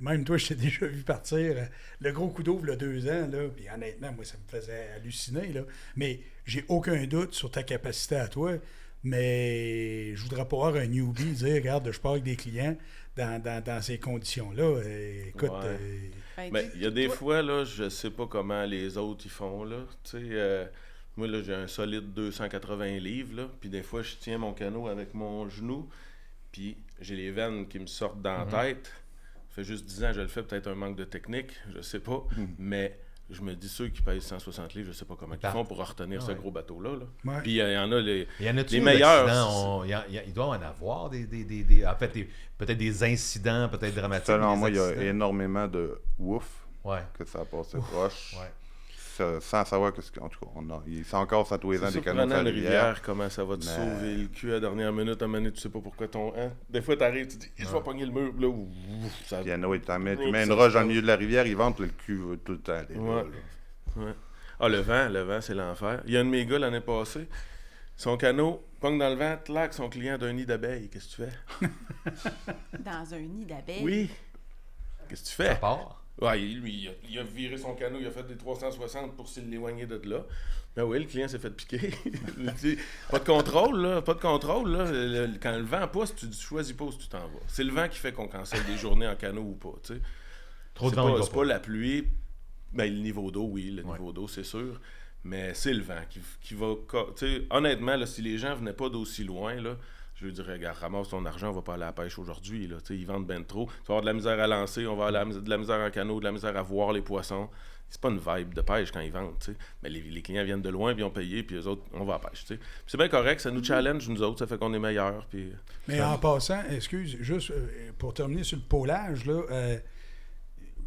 même toi, je t'ai déjà vu partir. Le gros coup d'eau, il y a 2 ans, là, puis honnêtement, moi, ça me faisait halluciner, là. Mais j'ai aucun doute sur ta capacité à toi, mais je voudrais pas voir un newbie dire, regarde, je pars avec des clients dans ces conditions-là. Écoute... Ouais. Mais il y a des fois, là, je sais pas comment les autres ils font, là. Tu sais, moi, là, j'ai un solide 280 livres, là, puis des fois, je tiens mon canot avec mon genou, puis j'ai les veines qui me sortent dans la tête. Ça fait juste 10 ans que je le fais, peut-être un manque de technique, je sais pas, mais je me dis, ceux qui pèsent 160 livres, je sais pas comment ils font pour retenir ce gros bateau-là. Là. Ouais. Puis il y en a les des meilleurs. Il doit en avoir en fait, peut-être des incidents, peut-être dramatiques. Selon moi, il y a accidents. énormément de ouf Ouais. que ça a passé proche. Ouais. Sans savoir que en tout cas, c'est encore ça tous les ans C'est des surprenant, canots sur la une rivière. rivière, comment ça va te sauver le cul à la dernière minute, à un moment donné, tu sais pas pourquoi ton... Hein? Des fois, t'arrives, tu dis, je vais pogner le mur, là, ouf, ça... Puis tu mets une roche dans le milieu de la rivière, il vente, le cul veut tout le temps aller là, là. Ouais. Ah, le vent, c'est l'enfer. Il y a un de mes gars l'année passée, son canot, pogne dans le vent, claque son client d'un nid d'abeilles. Qu'est-ce que tu fais? Dans un nid d'abeilles. Oui. Qu'est-ce que tu fais? Ça part. Ouais, lui, il a viré son canot, il a fait des 360 pour s'éloigner de là. Ben oui, le client s'est fait piquer. Pas de contrôle, là. Pas de contrôle, là. Quand le vent pousse, tu choisis pas où tu t'en vas. C'est le vent qui fait qu'on cancelle des journées en canot ou pas, tu sais. Trop de C'est vent, il va pas, c'est pas la pluie. Ben, le niveau d'eau, oui, le niveau d'eau, c'est sûr. Mais c'est le vent qui va... Tu sais, honnêtement, là, si les gens venaient pas d'aussi loin, là, je veux dire, regarde, ramasse ton argent, on va pas aller à la pêche aujourd'hui. Là. Ils vendent ben trop. Tu vas avoir de la misère à lancer, on va avoir de la misère en canot, de la misère à voir les poissons. C'est pas une vibe de pêche quand ils vendent. T'sais. Mais les clients viennent de loin, puis ils ont payé, puis eux autres, on va à la pêche. T'sais. Puis c'est bien correct, ça nous challenge, nous autres, ça fait qu'on est meilleurs. Puis... Mais en passant, excuse, juste pour terminer sur le pôlage, là,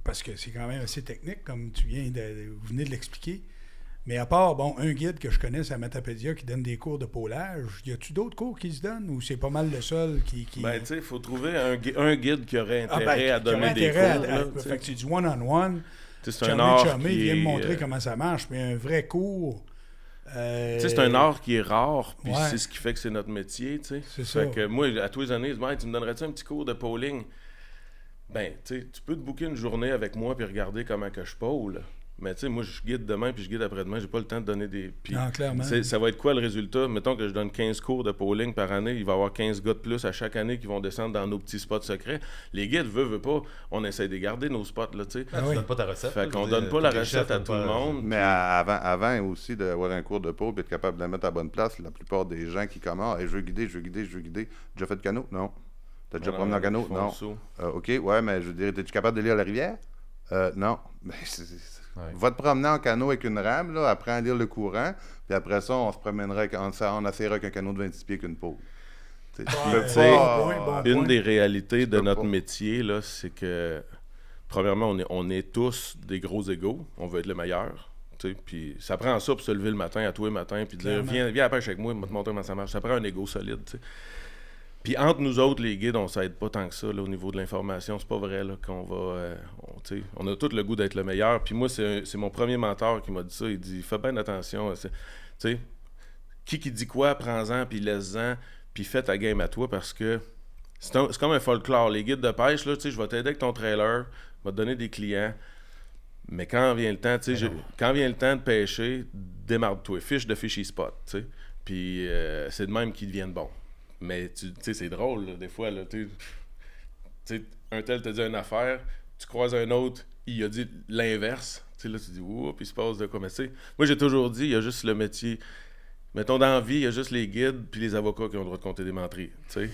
parce que c'est quand même assez technique, comme vous venez de l'expliquer. Mais à part, un guide que je connais, c'est à Matapédia, qui donne des cours de pôlage, y a-tu d'autres cours qui se donnent ou c'est pas mal le seul qui... Ben, tu sais, il faut trouver un guide qui aurait intérêt à donner des cours. Fait que c'est du one-on-one. C'est un art Chumé qui vient me est... montrer comment ça marche, mais un vrai cours... c'est un art qui est rare, puis Ouais. c'est ce qui fait que c'est notre métier, tu sais. C'est ça. Fait que moi, à tous les années, je me dis, tu me donnerais-tu un petit cours de pôling? Ben, tu sais, tu peux te booker une journée avec moi puis regarder comment que je pôle. Mais tu sais, moi, je guide demain puis je guide après-demain. J'ai pas le temps de donner des... Puis, Non, clairement. ça va être quoi le résultat? Mettons que je donne 15 cours de pôling par année. Il va y avoir 15 gars de plus à chaque année qui vont descendre dans nos petits spots secrets. Les guides, veulent pas, on essaie de garder nos spots, là, tu sais. Tu donnes pas ta recette. Fait là, qu'on je veux donne dire, pas la tous les recette chefs à donnent tout pas- le monde. Mais avant aussi d'avoir un cours de pôle et être capable de la mettre à la bonne place, la plupart des gens qui commencent, hey, je veux guider. Déjà fait de canot? Non. T'as déjà promené en canot? ils font Non. ça. OK, ouais, mais je veux dire, es-tu capable de lire la rivière? Non. Ben, va te promener en canot avec une rame, là, apprends à lire le courant, puis après ça, on se promènera, on essaiera avec un canot de 26 pieds qu'une pôle. Tu peux Tu sais, pas... Une des réalités de peux notre pas. métier, là, c'est que, premièrement, on est tous des gros égaux. On veut être le meilleur. Tu sais, puis ça prend ça pour se lever le matin, à tous les matins, puis dire viens à la pêche avec moi, je vais te montrer comment ça marche. Ça prend un ego solide. Tu sais. Puis entre nous autres, les guides, on s'aide pas tant que ça là, au niveau de l'information. C'est pas vrai là, qu'on va... on a tout le goût d'être le meilleur. Puis moi, c'est mon premier mentor qui m'a dit ça. Il dit, fais bien attention. Tu sais, qui dit quoi, prends-en, puis laisse-en, puis fais ta game à toi, parce que c'est comme un folklore. Les guides de pêche, là, tu sais, je vais t'aider avec ton trailer, je vais te donner des clients. Mais quand vient le temps, tu sais, quand vient le temps de pêcher, démarre-toi. Fiche de fishy spot, tu sais. Puis c'est de même qu'ils deviennent bons. Mais tu sais, c'est drôle, là, des fois, là, tu sais, un tel te dit une affaire, tu croises un autre, il a dit l'inverse. Tu sais, là, tu dis, ouh, puis il se passe de quoi. Mais tu sais, moi, j'ai toujours dit, il y a juste le métier. Mettons, dans la vie, il y a juste les guides puis les avocats qui ont le droit de compter des menteries, tu sais.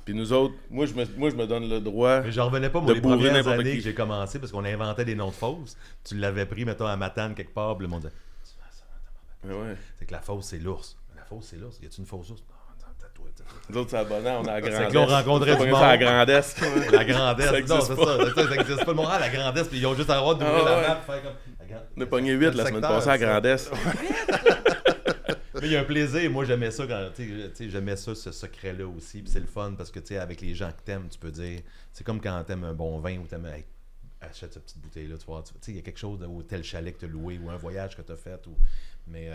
Puis nous autres, moi, je me donne le droit. Mais j'en revenais pas, moi, de les bourrer premières n'importe années qui. que j'ai commencé, parce qu'on inventait des noms de fausses. Tu l'avais pris, mettons, à Matane, quelque part, puis le monde disait, Mais ouais. c'est que la fausse, c'est l'ours. La fausse, c'est l'ours. Y a-tu une fausse ours? Non, toi. Nous autres, c'est abonnés, on a la grandesse. C'est que là, on rencontrait du C'est monde. la grandesse. La grandesse. Ça Non, existe c'est pas. ça. Ça existe pas. Le Montréal, la grandesse, puis ils ont juste le droit d'ouvrir Ah, la ouais. map, faire comme. On a pogné 8 la semaine passée à la grandesse. Mais il y a un plaisir. Moi, j'aimais ça quand, tu sais, j'aimais ça, ce secret-là aussi. Puis c'est le fun parce que, tu sais, avec les gens que t'aimes, tu peux dire. C'est comme quand t'aimes un bon vin ou t'aimes. Hey, achète cette petite bouteille-là, tu vois. Tu sais, il y a quelque chose au tel chalet que t'as loué ou un voyage que t'as fait. Mais.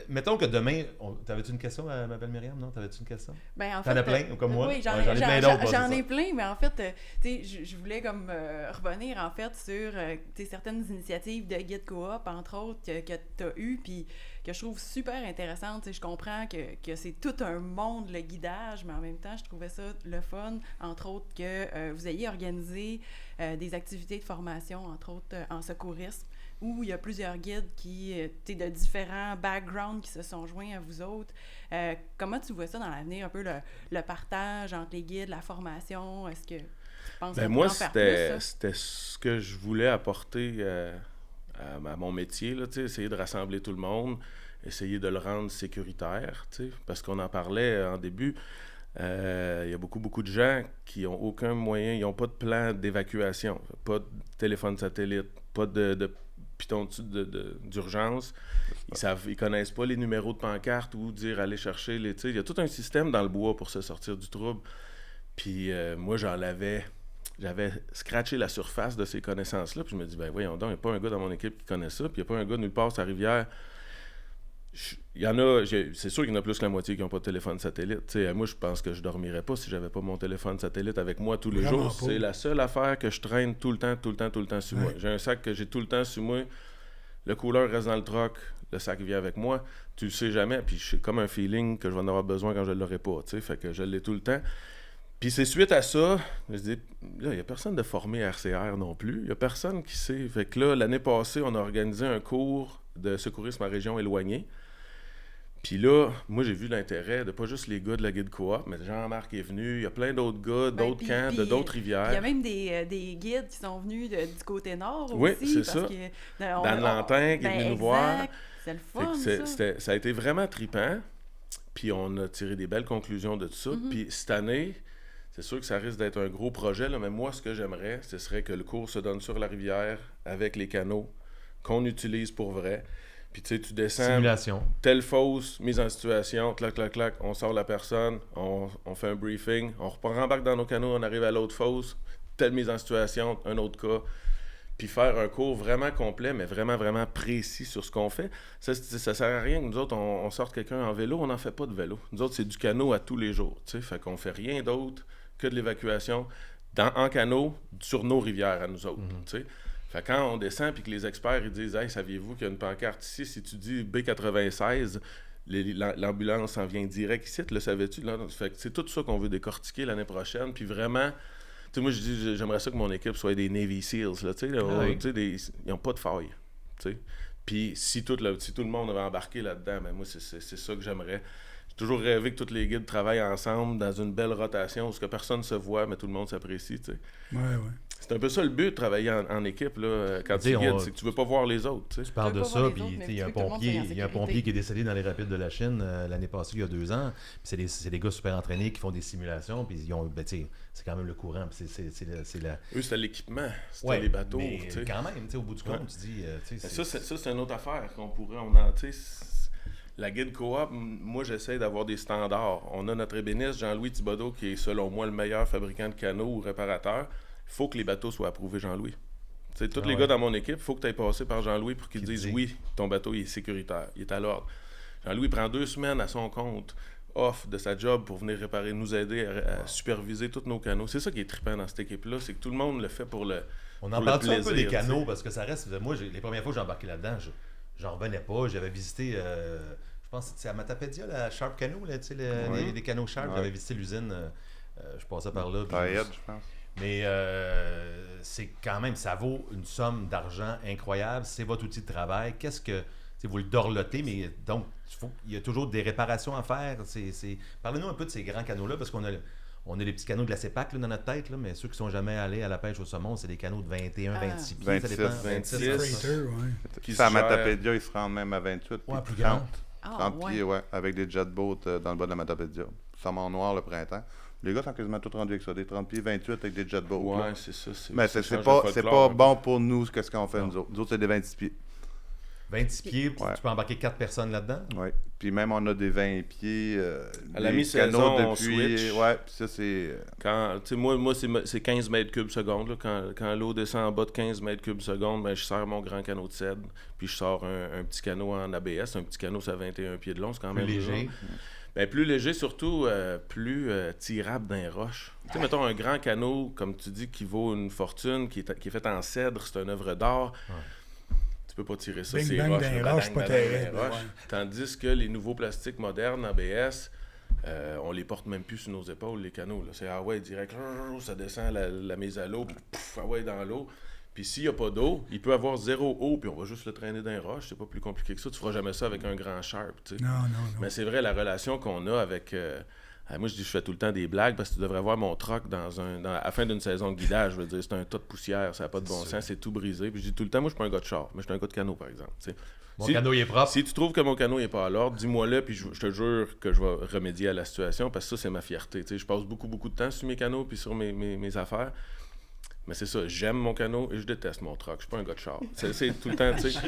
Mettons que demain. T'avais-tu une question, ma belle Myriam? Non? T'avais-tu une question? Ben, en T'en fait, as plein, comme moi? Oui, j'en Ouais, ai plein d'autres, moi, j'en c'est ai ça. plein, mais en fait, tu sais, je voulais comme revenir en fait sur tu sais, certaines initiatives de guide coop, entre autres, que tu as eues, puis que je trouve super intéressantes. Tu sais, je comprends que c'est tout un monde, le guidage, mais en même temps, je trouvais ça le fun, entre autres, que vous ayez organisé des activités de formation, entre autres en secourisme, où il y a plusieurs guides qui, de différents backgrounds qui se sont joints à vous autres. Comment tu vois ça dans l'avenir, un peu le partage entre les guides, la formation? Est-ce que tu penses Ben qu'on moi, pourrait en faire plus, ça? c'était ce que je voulais apporter à mon métier, là, tu sais, essayer de rassembler tout le monde, essayer de le rendre sécuritaire, tu sais, parce qu'on en parlait en début. Il y a beaucoup de gens qui n'ont aucun moyen, ils n'ont pas de plan d'évacuation, pas de téléphone satellite, pas de piton d'urgence. Ils connaissent pas les numéros de pancarte ou dire aller chercher les. Il y a tout un système dans le bois pour se sortir du trouble. Puis moi, j'avais scratché la surface de ces connaissances-là. Puis je me dis, ben voyons donc, il n'y a pas un gars dans mon équipe qui connaît ça. Puis il n'y a pas un gars nulle part sur la rivière. Il y en a, c'est sûr qu'il y en a plus que la moitié qui n'ont pas de téléphone satellite. T'sais, moi, je pense que je dormirais pas si j'avais pas mon téléphone satellite avec moi tous les Vraiment jours. pas. C'est la seule affaire que je traîne tout le temps sur moi. Ouais. J'ai un sac que j'ai tout le temps sur moi. Le couleur reste dans le truck, le sac vient avec moi. Tu le sais jamais. Puis j'ai comme un feeling que je vais en avoir besoin quand je l'aurai pas. Fait que je l'ai tout le temps. Puis c'est suite à ça, je dis, là, il n'y a personne de formé à RCR non plus. Il n'y a personne qui sait. Fait que là, l'année passée, on a organisé un cours de secourisme en région éloignée. Puis là, moi, j'ai vu l'intérêt de pas juste les gars de la guide coop, mais Jean-Marc est venu, il y a plein d'autres gars, d'autres camps, de d'autres rivières. Il y a même des guides qui sont venus du côté nord Oui, aussi. c'est ça. Dan Lantin qui est venu nous voir. C'est le Fait fun, que ça a été vraiment trippant. Puis on a tiré des belles conclusions de tout ça. Puis cette année, c'est sûr que ça risque d'être un gros projet, là, mais moi, ce que j'aimerais, ce serait que le cours se donne sur la rivière avec les canaux qu'on utilise pour vrai. Puis tu sais, tu descends, Simulation. telle fosse, mise en situation, clac, clac, clac, on sort la personne, on fait un briefing, on rembarque dans nos canaux, on arrive à l'autre fosse, telle mise en situation, un autre cas. Puis faire un cours vraiment complet, mais vraiment, vraiment précis sur ce qu'on fait. Ça sert à rien que nous autres, on sorte quelqu'un en vélo, on n'en fait pas de vélo. Nous autres, c'est du canot à tous les jours, tu sais. Fait qu'on fait rien d'autre que de l'évacuation en canot sur nos rivières à nous autres, tu sais. Fait que quand on descend puis que les experts ils disent « Hey, saviez-vous qu'il y a une pancarte ici? Si tu dis B96, l'ambulance en vient direct ici, le savais-tu? » Fait que c'est tout ça qu'on veut décortiquer l'année prochaine. Puis vraiment, tu sais, moi je dis j'aimerais ça que mon équipe soit des Navy Seals, là, tu sais, ils n'ont pas de faille, tu sais. Puis si tout le monde avait embarqué là-dedans, ben moi c'est ça que j'aimerais. J'ai toujours rêvé que tous les guides travaillent ensemble dans une belle rotation où ce que personne se voit, mais tout le monde s'apprécie, tu sais. Ouais. C'est un peu ça le but de travailler en équipe là, quand tu guides, c'est que tu veux pas voir les autres. Tu sais. Tu parles Tu de veux pas ça, voir les puis autres, mais il y a un tu veux que tout le monde soit en pompier, sécurité. qui est décédé dans les rapides de la Chine l'année passée, il y a 2 ans. Puis c'est des gars super entraînés qui font des simulations, puis ils ont, ben, tu sais, c'est quand même le courant, puis c'est la... Eux, c'était l'équipement, c'était Ouais, les bateaux. mais Tu sais. quand même, tu sais, au bout du compte, tu dis... tu sais, Mais ça, c'est une autre affaire qu'on pourrait... La guide coop, moi, j'essaie d'avoir des standards. On a notre ébéniste, Jean-Louis Thibodeau, qui est, selon moi, le meilleur fabricant de canots ou réparateur. Il faut que les bateaux soient approuvés Jean-Louis. Tu sais, tous les gars dans mon équipe, il faut que tu ailles passer par Jean-Louis pour qu'ils disent « Oui, ton bateau, il est sécuritaire, il est à l'ordre. » Jean-Louis prend 2 semaines à son compte, off de sa job pour venir réparer, nous aider à superviser tous nos canaux. C'est ça qui est trippant dans cette équipe-là, c'est que tout le monde le fait pour le On pour en le parle un peu plaisir, des tu sais. canaux, parce que ça reste... Moi, les premières fois que j'ai embarqué là-dedans, j'en revenais pas. J'avais visité... je pense que c'est à Matapédia, la Sharp Canoe, là, tu sais, les canots Sharp. Ouais. J'avais visité l'usine, je passais par là. puis- Taillette, je pense. Mais c'est quand même, ça vaut une somme d'argent incroyable. C'est votre outil de travail. Qu'est-ce que... Vous le dorlotez, mais donc, il y a toujours des réparations à faire. Parlez-nous un peu de ces grands canaux-là, parce qu'on a les petits canaux de la CEPAC là, dans notre tête, là, mais ceux qui sont jamais allés à la pêche au saumon, c'est des canaux de 21, 26 pieds. 26, ça dépend. 26. Freighter, ouais. Qui Ça, à se gère- Matapédia, ils se rendent même à 28. Ouais, puis plus 30. grand. Ah, 30 ouais. pieds, ouais, avec des jet boats dans le bas de la Matapédia. Saumon noir le printemps. Les gars sont quasiment tous rendus avec ça, des 30 pieds, 28 avec des jet boats. là. Ouais, c'est ça. Mais ça c'est change pas, le c'est folklore, pas hein. bon pour nous, ce qu'on fait, Non. nous autres. Nous autres, c'est des 26 pieds. 26 pieds, Ouais. tu peux embarquer 4 personnes là-dedans. Ouais. Puis même, on a des 20 pieds. À la des mi-saison, canots on switch. Ouais, puis ça, c'est... Quand, tu sais, moi c'est 15 mètres cubes seconde. Là. Quand l'eau descend en bas de 15 mètres cubes seconde, ben, je sers mon grand canot de cèdre, puis je sors un petit canot en ABS. Un petit canot, ça a 21 pieds de long, c'est quand Plus même léger. lourd. Ben, plus léger, surtout plus tirable dans les roches. Tu sais, mettons un grand canot, comme tu dis, qui vaut une fortune, qui est fait en cèdre, c'est une œuvre d'art. Tu peux pas tirer ça, Bing c'est bang roches. dans les là, roches, badang, pas badang dans les terrible, roches. ouais. Tandis que les nouveaux plastiques modernes ABS, on les porte même plus sur nos épaules, les canots. Là. C'est ah ouais, direct, ça descend la mise à l'eau, puis pouf, ah ouais, dans l'eau. Puis s'il n'y a pas d'eau, il peut avoir 0 eau, puis on va juste le traîner dans les roches. C'est pas plus compliqué que ça. Tu feras jamais ça avec un grand Sharp, tu sais. Non. Mais c'est vrai, la relation qu'on a avec... moi, je fais tout le temps des blagues parce que tu devrais voir mon truck à la fin d'une saison de guidage. Je veux dire, c'est un tas de poussière, ça n'a pas de bon sens, c'est tout brisé. Puis je dis tout le temps, moi, je suis pas un gars de char, mais je suis un gars de canot, par exemple. tu sais. Mon Si- canot, il est propre. Si tu trouves que mon canot n'est pas à l'ordre, dis-moi-le, puis je te jure que je vais remédier à la situation, parce que ça, c'est ma fierté. Tu sais, je passe beaucoup de temps sur mes canots puis sur mes affaires. Mais c'est ça, j'aime mon canot et je déteste mon truck. Je suis pas un gars de char. C'est tout le temps, tu sais.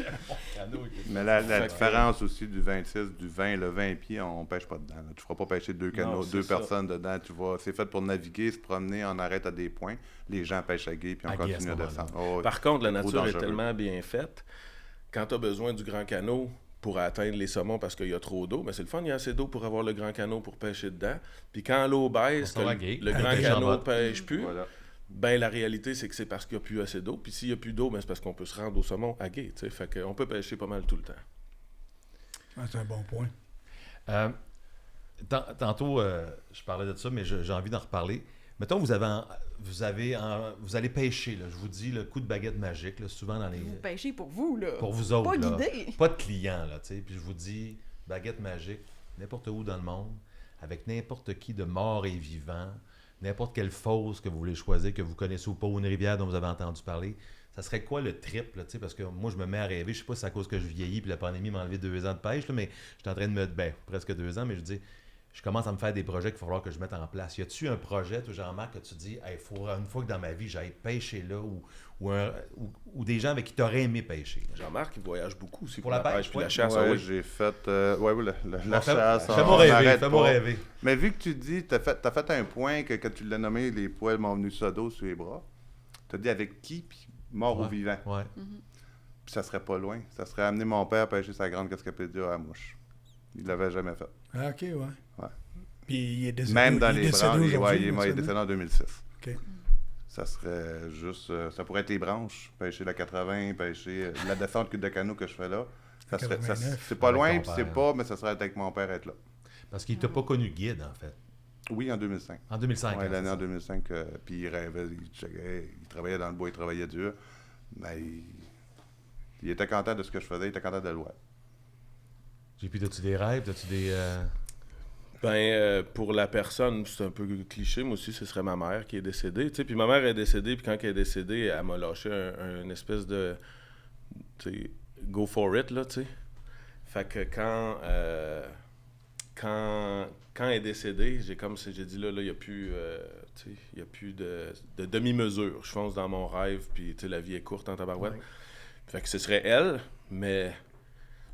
Mais la Fait que- différence aussi du 26, du 20, le 20 pieds, on pêche pas dedans. Là. Tu feras pas pêcher deux canots, Non, c'est deux ça. personnes dedans. Tu vois, c'est fait pour naviguer, se promener, on arrête à des points. Les gens pêchent à gué, puis on À gué à continue ce à moment-là. descendre. Oh, ouais. Par contre, la Trop nature est dangereux. tellement bien faite. Quand tu as besoin du grand canot pour atteindre les saumons parce qu'il y a trop d'eau, mais c'est le fun, il y a assez d'eau pour avoir le grand canot pour pêcher dedans. Puis quand l'eau baisse, On que s'en va gué. le Ah, grand pêche en canot bas. pêche plus, Voilà. ben la réalité, c'est que c'est parce qu'il n'y a plus assez d'eau. Puis s'il n'y a plus d'eau, ben, c'est parce qu'on peut se rendre au saumon à gué. tu sais. Fait qu'on peut pêcher pas mal tout le temps. Ah, c'est un bon point. Tantôt, je parlais de ça, mais j'ai envie d'en reparler. Mettons, vous allez pêcher, là, je vous dis, le coup de baguette magique, là, souvent dans les... Vous pêchez pour vous, là. Pour vous autres, Pas là. guidé. Pas de clients, là, tu sais. Puis je vous dis, baguette magique, n'importe où dans le monde, avec n'importe qui de mort et vivant, n'importe quelle fosse que vous voulez choisir, que vous connaissez ou pas, ou une rivière dont vous avez entendu parler, ça serait quoi le trip, là, tu sais, parce que moi, je me mets à rêver, je sais pas si c'est à cause que je vieillis, puis la pandémie m'a enlevé 2 ans de pêche, là, mais je suis en train de presque 2 ans, mais je dis, je commence à me faire des projets qu'il va falloir que je mette en place. Y a-tu un projet, toi, Jean-Marc, que tu dis, il faut une fois que dans ma vie, j'aille pêcher là, ou des gens avec qui tu aurais aimé pêcher? Jean-Marc, il voyage beaucoup aussi Pour la pêche, puis ouais. la chasse. Ouais, ah oui. j'ai fait la chasse. Fais-moi on rêver, n'arrête fais-moi pas. rêver. Mais vu que tu dis, t'as fait un point que tu l'as nommé, les poils m'ont venu ça d'eau sur les bras. T'as dit avec qui, puis mort ou Ouais. vivant. Ouais. Puis ça serait pas loin. Ça serait amener mon père pêcher sa grande cascapédia à la mouche. Il l'avait jamais fait. Ah, OK, ouais. Ouais. Puis il est décédé. Même dans il est les décédé branches. aujourd'hui, Il est ça, décédé non? en 2006. OK. Ça serait juste... ça pourrait être les branches. Pêcher la 80, pêcher la descente de canot que je fais là. Ça serait, 89. c'est pas Avec loin, ton puis c'est père. pas, mais ça serait avec mon père être là. Parce qu'il t'a pas connu guide, en fait. Oui, en 2005. En 2005. Ouais, hein, l'année c'est en ça. 2005, puis il rêvait, il travaillait dans le bois, il travaillait dur. Mais il était content de ce que je faisais, il était content de le voir. J'ai puis t'as-tu des rêves, t'as-tu des... Pour la personne, c'est un peu cliché, moi aussi, ce serait ma mère qui est décédée. Tu sais, puis ma mère est décédée, puis quand elle est décédée, elle m'a lâché une espèce de... Tu sais, go for it, là, tu sais. Fait que quand elle est décédée, j'ai dit, là, il n'y a plus, tu sais, il y a plus de demi-mesure. Je fonce dans mon rêve, puis, tu sais, la vie est courte en tabarouette. Fait que ce serait elle, mais...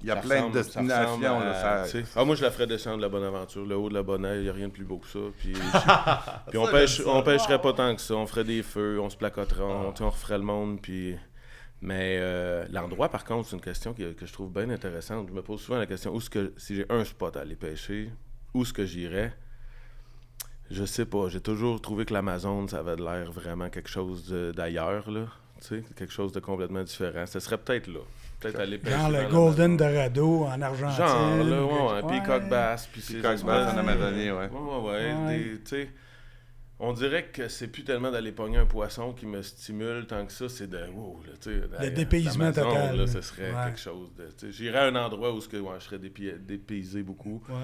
Il y a Ça plein de ressemble destinations. à- Là, tu ça, sais. Moi, je la ferais descendre la Bonaventure, le haut de la Bonne-Aile, il n'y a rien de plus beau que ça. Puis, puis on pêcherait pas tant que ça. On ferait des feux, on se placoterait, on referait le monde. Puis... Mais l'endroit, par contre, c'est une question que je trouve bien intéressante. Je me pose souvent la question, si j'ai un spot à aller pêcher, où est-ce que j'irais? Je sais pas. J'ai toujours trouvé que l'Amazone, ça avait de l'air vraiment quelque chose d'ailleurs, là. Tu sais, quelque chose de complètement différent. Ce serait peut-être là. peut-être aller pêcher. Genre dans le la Golden maison. Dorado en Argentine. Genre, là, ouais, Ouais. peacock bass. Puis Peacock bass en Amazonie, ouais. Ouais. Tu sais, on dirait que c'est plus tellement d'aller pogner un poisson qui me stimule tant que ça, c'est de, wow, là, tu sais. Le dépaysement l'Amazon, total. Là, ce serait Ouais. quelque chose de, tu sais, j'irais à un endroit où je serais dépaysé beaucoup, Ouais.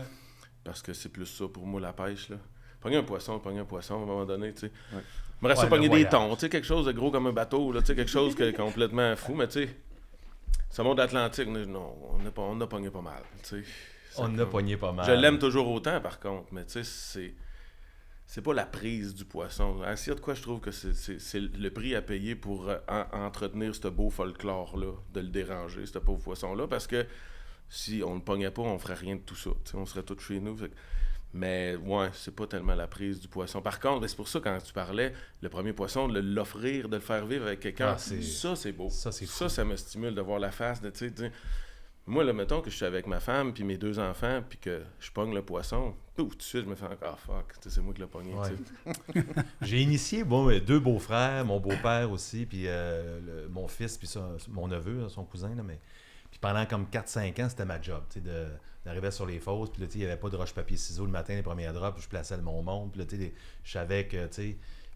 parce que c'est plus ça pour moi, la pêche, là. Pogner un poisson, à un moment donné, tu sais. Ouais. Me reste Ouais, à pogner le des voyage. thons, tu sais, quelque chose de gros comme un bateau, là, tu sais, quelque chose qui est complètement fou, mais tu sais, ce monde atlantique, non, on a pogné pas mal, tu sais. On C'est a comme- pogné pas mal. Je l'aime toujours autant, par contre, mais tu sais, c'est pas la prise du poisson. S'il y a de quoi je trouve que c'est le prix à payer pour entretenir ce beau folklore-là, de le déranger, ce pauvre poisson-là, parce que si on le pognait pas, on ferait rien de tout ça. T'sais, on serait tous chez nous. Mais ouais, c'est pas tellement la prise du poisson. Par contre, c'est pour ça, quand tu parlais, le premier poisson, de l'offrir, de le faire vivre avec quelqu'un, Ah, ça, c'est beau. ça, c'est fou. Ça me stimule de voir la face de, tu sais, moi, là, mettons que je suis avec ma femme puis mes 2 enfants puis que je pogne le poisson, tout de suite, je me fais « Ah, fuck, c'est moi qui l'ai pogné. Ouais. tu sais. J'ai initié 2 beaux-frères, mon beau-père aussi, puis mon fils, puis mon neveu, son cousin. Là, mais... Puis pendant comme 4-5 ans, c'était ma job, d'arriver sur les fosses. Puis là, il n'y avait pas de roche-papier-ciseaux le matin, les premières drops, puis je plaçais mon monde. Puis là, je savais que,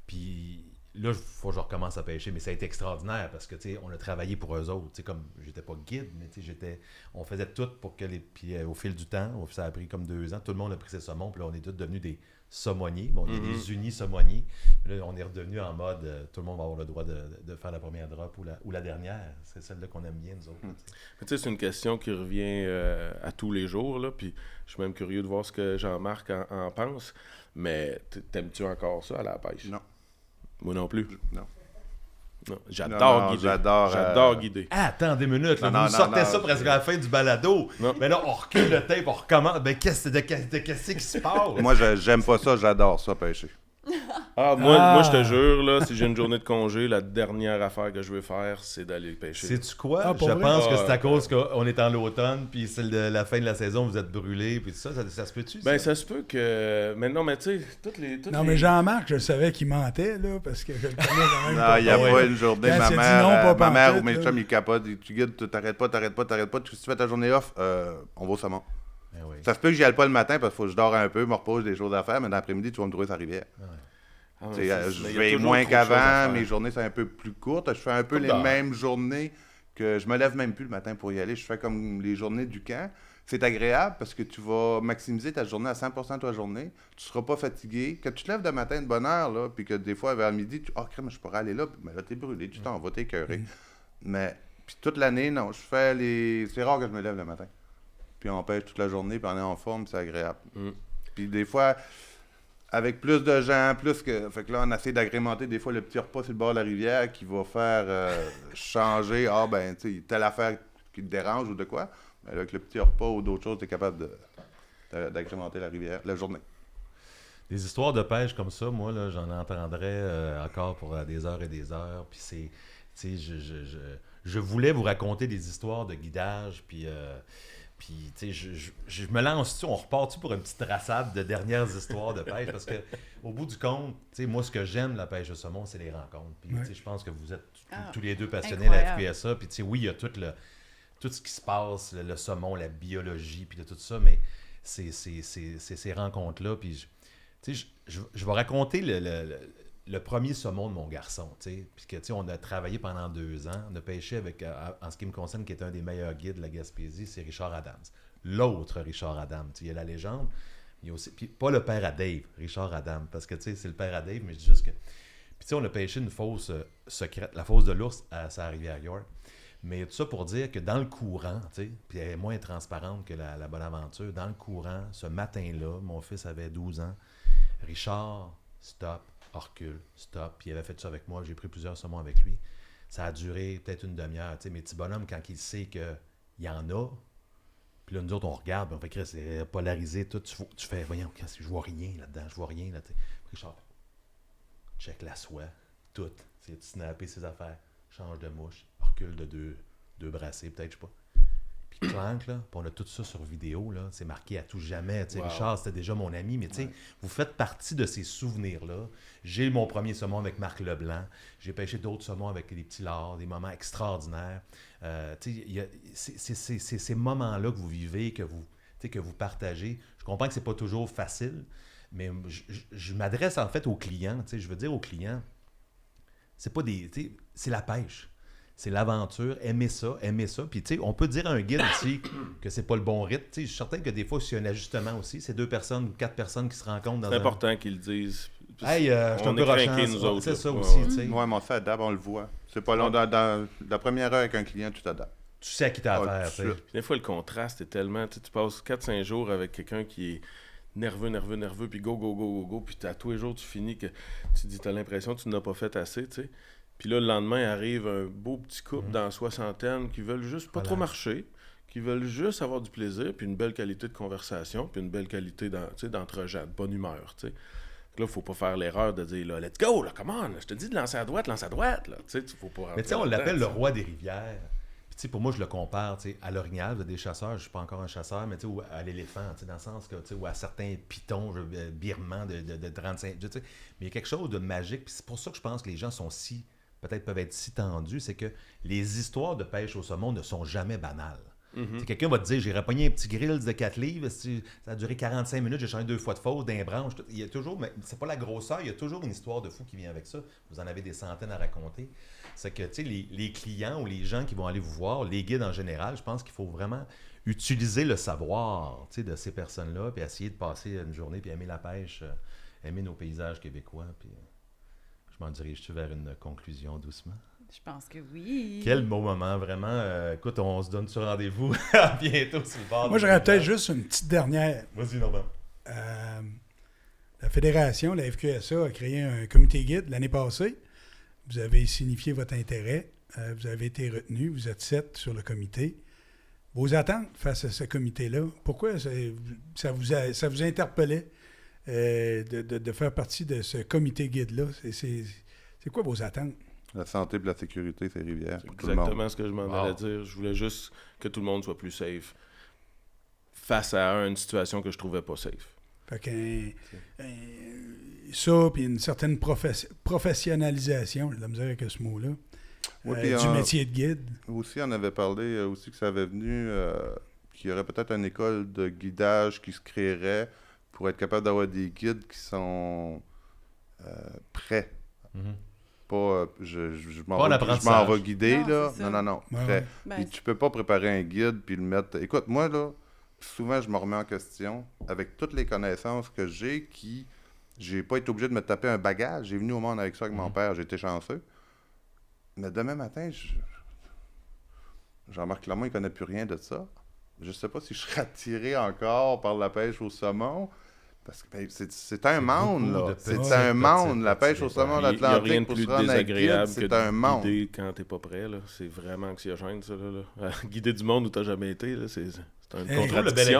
puis là, il faut que je recommence à pêcher. Mais ça a été extraordinaire parce que, on a travaillé pour eux autres. Comme, j'étais pas guide, mais on faisait tout pour que Puis au fil du temps, ça a pris comme 2 ans, tout le monde a pris ses saumons. Puis là, on est tous devenus des saumoniers. Bon, il y a des unis saumoniers. Là, on est redevenu en mode, tout le monde va avoir le droit de faire la première drop ou la dernière. C'est celle-là qu'on aime bien, nous autres. Mais tu sais, c'est une question qui revient à tous les jours, là, puis je suis même curieux de voir ce que Jean-Marc en pense. Mais t'aimes-tu encore ça, à la pêche? Non. Moi non plus. Non. Non. J'adore Non, guider. j'adore, guider. Ah, attends 2 minutes. Là, Non, vous non, sortez non, ça presque à la fin du balado. Non. Mais là, on recule le tape, on recommence. Ben, qu'est-ce qui se passe? Moi, j'aime pas ça, j'adore ça, pêcher. Moi, je te jure, là, si j'ai une journée de congé, la dernière affaire que je veux faire, c'est d'aller pêcher. Sais-tu quoi? Ah, Je pour vrai? pense que Ah, c'est à cause qu'on est en l'automne, puis c'est la fin de la saison, vous êtes brûlés, puis tout ça. Ça se peut-tu? Ben, ça se peut que... Mais non, mais tu sais, Non, mais Jean-Marc, je savais qu'il mentait, là, parce que je le connais quand même. Non, il n'y a ouais. pas une journée. Quand Ma il a dit non, mère, pas ma mère pantoute, ou mes là. chums, ils capotent. Tu guides, t'arrêtes pas. Tu fais ta journée off, on va au saumon. Ben oui. Ça se peut que j'y aille pas le matin parce qu'il faut que je dors un peu, me repose, des choses à faire, mais dans l'après-midi, tu vas me trouver sur la rivière. Ah, mais Tu sais, c'est- je mais il y a vais toujours moins trop de choses à qu'avant, faire. mes journées sont un peu plus courtes. Je fais un peu Coupe les d'heure. mêmes journées que je me lève même plus le matin pour y aller. Je fais comme les journées du camp. C'est agréable parce que tu vas maximiser ta journée à 100% de ta journée. Tu seras pas fatigué. Quand tu te lèves de matin de bonne heure, là, puis que des fois vers midi, crème, je pourrais aller là, mais là, t'es brûlé, tu t'en vas, t'es écœuré. Mais puis toute l'année, non, je fais c'est rare que je me lève le matin. Puis on pêche toute la journée, puis on est en forme, puis c'est agréable. Puis des fois, avec plus de gens, fait que là, on essaie d'agrémenter des fois le petit repas sur le bord de la rivière qui va faire changer, tu sais, telle affaire qui te dérange ou de quoi. Mais là, avec le petit repas ou d'autres choses, tu es capable d'agrémenter la rivière, la journée. Des histoires de pêche comme ça, moi, là, j'en entendrais encore pour des heures et des heures. Puis c'est... Tu sais, je voulais vous raconter des histoires de guidage, puis tu sais, je me lance-tu, on repart-tu pour une petite traçade de dernières histoires de pêche, parce que au bout du compte, tu sais, moi, ce que j'aime, la pêche au saumon, c'est les rencontres. Puis, tu sais, je pense que vous êtes tous les deux passionnés de la Incroyable. FQSA, puis tu sais, oui, il y a tout ce qui se passe, le saumon, la biologie, puis de tout ça, mais c'est ces rencontres-là, puis tu sais, je vais raconter le premier saumon de mon garçon, tu sais, puis que, tu sais, on a travaillé pendant 2 ans, on a pêché avec, en ce qui me concerne, qui est un des meilleurs guides de la Gaspésie, c'est Richard Adams. L'autre Richard Adams, tu sais, il y a la légende, il y a aussi, puis pas le père à Dave, Richard Adams, parce que, tu sais, c'est le père à Dave, mais je dis juste que, puis tu sais, on a pêché une fosse secrète, la fosse de l'ours à sa rivière York, mais tout ça pour dire que dans le courant, tu sais, puis elle est moins transparente que la Bonaventure, dans le courant, ce matin-là, mon fils avait 12 ans, Richard, stop, recule, stop. Puis il avait fait ça avec moi. J'ai pris plusieurs saumons avec lui. Ça a duré peut-être une demi-heure. Tu sais, mes petits bonhommes, quand il sait qu'il y en a, puis là, nous autres, on regarde, puis on fait que c'est polarisé, tout. Tu fais, voyons, je vois rien là-dedans, je vois rien. Là, Richard, check la soie, tout. C'est de snapper ses affaires, change de mouche, recule de deux brassées, peut-être, je sais pas. qui clanque, là, puis on a tout ça sur vidéo, là, c'est marqué à tout jamais. Tu sais, Wow. Richard, c'était déjà mon ami, mais tu sais, vous faites partie de ces souvenirs-là. J'ai mon premier saumon avec Marc Leblanc, j'ai pêché d'autres saumons avec des petits lards, des moments extraordinaires. Tu sais, c'est ces moments-là que vous vivez, que vous partagez. Je comprends que c'est pas toujours facile, mais je m'adresse en fait aux clients. Tu sais, je veux dire aux clients, c'est pas des, tu sais, c'est la pêche. C'est l'aventure, aimer ça. Puis, tu sais, on peut dire à un guide aussi que c'est pas le bon rythme. Tu sais, je suis certain que des fois, c'est un ajustement aussi. C'est 2 personnes ou 4 personnes qui se rencontrent dans C'est important qu'ils le disent. Hey, je suis un on peu est craqués, rochant. nous autres. C'est là. ça Ouais, aussi, ouais. tu sais. Ouais, mais on s'adapte, on le voit. C'est pas long. Dans la première heure avec un client, tu t'adaptes. Tu sais à qui t'as Ah, affaire, tout tu de sais. suite. Des fois, le contraste est tellement... Tu passes 4-5 jours avec quelqu'un qui est nerveux, puis go, puis à tous les jours, tu finis que tu dis, t'as l'impression que tu n'as pas fait assez, tu sais. Puis là, le lendemain, arrive un beau petit couple dans la soixantaine qui veulent juste pas Voilà. trop marcher, qui veulent juste avoir du plaisir, puis une belle qualité de conversation, puis une belle qualité d'entre-gens, de bonne humeur, tu sais. Là, faut pas faire l'erreur de dire, là, let's go, là, come on, je te dis de lancer à droite, là, tu sais, faut pas Mais tu sais, rentrer on là-dedans, l'appelle le tu sais. roi des rivières. Puis, tu sais, pour moi, je le compare, tu sais, à l'orignal, vous êtes des chasseurs, je suis pas encore un chasseur, mais tu sais, ou à l'éléphant, tu sais, dans le sens que, tu sais, ou à certains pitons birmans de 35, tu sais. Mais il y a quelque chose de magique, puis c'est pour ça que je pense que les gens sont peut-être peuvent être si tendus, c'est que les histoires de pêche au saumon ne sont jamais banales. Tu sais, quelqu'un va te dire, j'ai pogné un petit grill de 4 livres, ça a duré 45 minutes, j'ai changé 2 fois de faute, d'un branche. Il y a toujours, mais c'est pas la grosseur, il y a toujours une histoire de fou qui vient avec ça. Vous en avez des centaines à raconter. C'est que, tu sais, les clients ou les gens qui vont aller vous voir, les guides en général, je pense qu'il faut vraiment utiliser le savoir, tu sais, de ces personnes-là, puis essayer de passer une journée, puis aimer la pêche, aimer nos paysages québécois, puis je m'en dirige-tu vers une conclusion doucement? Je pense que oui. Quel beau moment, vraiment. Écoute, on se donne sur rendez-vous à bientôt sur le bord. Moi, j'aurais peut-être juste une petite dernière. Vas-y, Normand. La fédération, la FQSA, a créé un comité guide l'année passée. Vous avez signifié votre intérêt. Vous avez été retenu. Vous êtes 7 sur le comité. Vos attentes face à ce comité-là, pourquoi ça vous interpellait de faire partie de ce comité guide-là? C'est quoi vos attentes? La santé et la sécurité, c'est rivière. C'est pour tout le monde. exactement ce que je m'en allais dire. Je voulais juste que tout le monde soit plus safe face à une situation que je trouvais pas safe. Fait ça, puis une certaine professionnalisation, j'ai de la misère avec ce mot-là, Oui, puis, du métier de guide. Aussi, on avait parlé aussi que ça avait venu, qu'il y aurait peut-être une école de guidage qui se créerait pour être capable d'avoir des guides qui sont prêts. Mhm. Pas, je Pas en m'en apprentissage. vais guider, Non, là. c'est ça. Non, Ouais, prêt. ouais. Ben, Puis tu peux pas préparer un guide puis le mettre... Écoute, moi, là, souvent, je me remets en question avec toutes les connaissances que j'ai pas été obligé de me taper un bagage. J'ai venu au monde avec ça avec mon père, j'ai été chanceux. Mais demain matin, Jean-Marc Clermont, il connaît plus rien de ça. Je sais pas si je serais attiré encore par la pêche au saumon. Parce que c'est un monde, beaucoup là. de C'est petits, un monde. petits, La pêche petits au saumon Il n'y a rien d'Atlantique de pour plus se rendre à guide, désagréable que c'est un de monde. guider quand t'es pas prêt. Là. C'est vraiment anxiogène, ça. Là. Guider du monde où t'as jamais été, là, c'est une Je trouve le bel contradiction.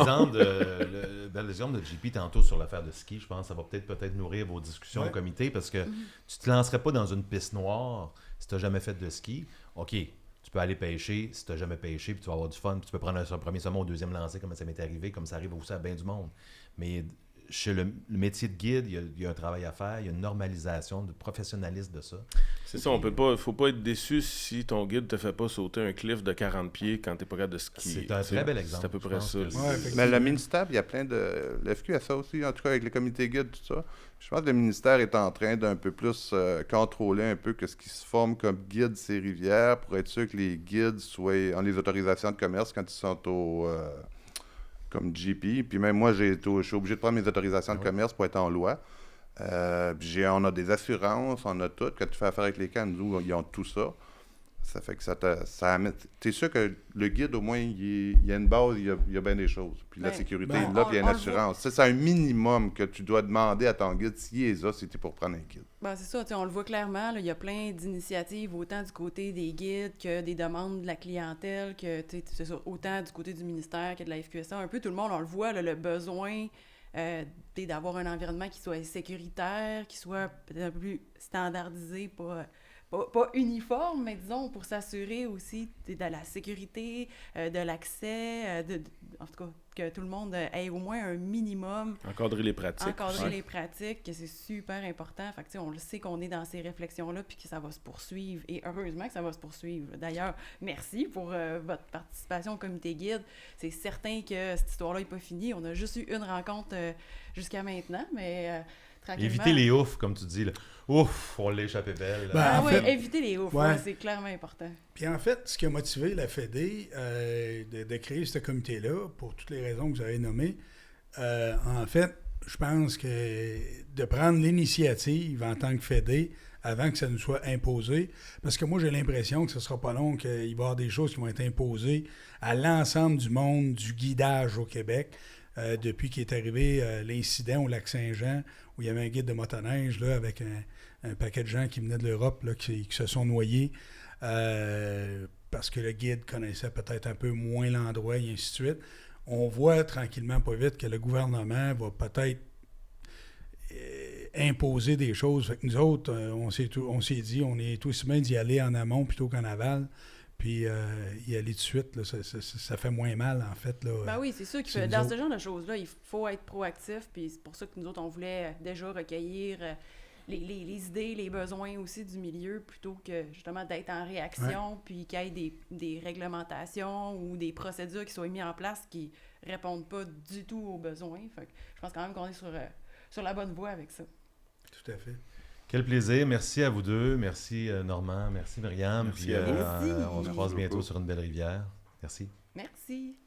exemple de JP tantôt sur l'affaire de ski, je pense que ça va peut-être nourrir vos discussions au comité parce que tu te lancerais pas dans une piste noire si tu n'as jamais fait de ski. OK, tu peux aller pêcher si tu n'as jamais pêché, puis tu vas avoir du fun, puis tu peux prendre un premier saumon au deuxième lancer, comme ça m'est arrivé, comme ça arrive aussi à bien du monde. Mais chez le métier de guide, il y a un travail à faire, il y a une normalisation, de professionnalisme de ça. C'est ça, faut pas être déçu si ton guide te fait pas sauter un cliff de 40 pieds quand t'es pas capable de skier. C'est un très bel exemple. C'est à peu je près pense ça. que là. c'est- Ouais, effectivement. Mais le ministère, il y a plein de... Le FQ a ça aussi, en tout cas avec les comités guides, tout ça. Je pense que le ministère est en train d'un peu plus contrôler un peu que ce qui se forme comme guide ces rivières pour être sûr que les guides ont les autorisations de commerce quand ils sont comme GP. Puis même moi, je suis obligé de prendre mes autorisations de commerce pour être en loi. On a des assurances, on a tout. Quand tu fais affaire avec les camps, nous, ils ont tout ça. Ça fait que ça amène... T'es sûr que le guide, au moins, il y a une base, il y a bien des choses. Puis la Ben, sécurité, ben, là, puis il y a une on le assurance. Ça, c'est un minimum que tu dois demander à ton guide s'il est là, si t'es pour prendre un guide. Ben, c'est ça, tu sais, on le voit clairement, là, il y a plein d'initiatives, autant du côté des guides que des demandes de la clientèle, que tu sais, c'est ça, autant du côté du ministère que de la FQSA. Un peu tout le monde, on le voit, là, le besoin d'avoir un environnement qui soit sécuritaire, qui soit peut-être un peu plus standardisé, pas pas uniforme, mais disons pour s'assurer aussi de la sécurité, de l'accès, en tout cas que tout le monde ait au moins un minimum. Encadrer les pratiques. Encadrer les pratiques, que c'est super important. Fait que, tu sais, on le sait qu'on est dans ces réflexions-là puis que ça va se poursuivre. Et heureusement que ça va se poursuivre. D'ailleurs, merci pour votre participation au comité guide. C'est certain que cette histoire-là n'est pas finie. On a juste eu une rencontre jusqu'à maintenant, mais tranquillement... Éviter les oufs, comme tu dis. Là. Ouf, on l'a échappé belle. Ben, en oui, fait, éviter les oufs, ouais. c'est clairement important. Puis en fait, ce qui a motivé la Fédé de créer ce comité-là, pour toutes les raisons que vous avez nommées, en fait, je pense que de prendre l'initiative en tant que Fédé avant que ça nous soit imposé, parce que moi, j'ai l'impression que ce ne sera pas long qu'il va y avoir des choses qui vont être imposées à l'ensemble du monde du guidage au Québec. Depuis qu'il est arrivé l'incident au Lac-Saint-Jean, où il y avait un guide de motoneige là, avec un paquet de gens qui venaient de l'Europe là, qui se sont noyés parce que le guide connaissait peut-être un peu moins l'endroit et ainsi de suite. On voit tranquillement, pas vite, que le gouvernement va peut-être imposer des choses. Fait que nous autres, on s'est dit, on est aussi bien d'y aller en amont plutôt qu'en aval. Puis y aller tout de suite, là, ça fait moins mal, en fait. Là, ben oui, c'est sûr que dans ce genre de choses-là, il faut être proactif. Puis c'est pour ça que nous autres, on voulait déjà recueillir les idées, les besoins aussi du milieu, plutôt que justement d'être en réaction, puis qu'il y ait des réglementations ou des procédures qui soient mises en place qui ne répondent pas du tout aux besoins. Fait que je pense quand même qu'on est sur la bonne voie avec ça. Tout à fait. Quel plaisir. Merci à vous deux. Merci Normand. Merci Myriam. Merci Puis, à vous. Merci. on se croise bientôt sur une belle rivière. Merci. Merci.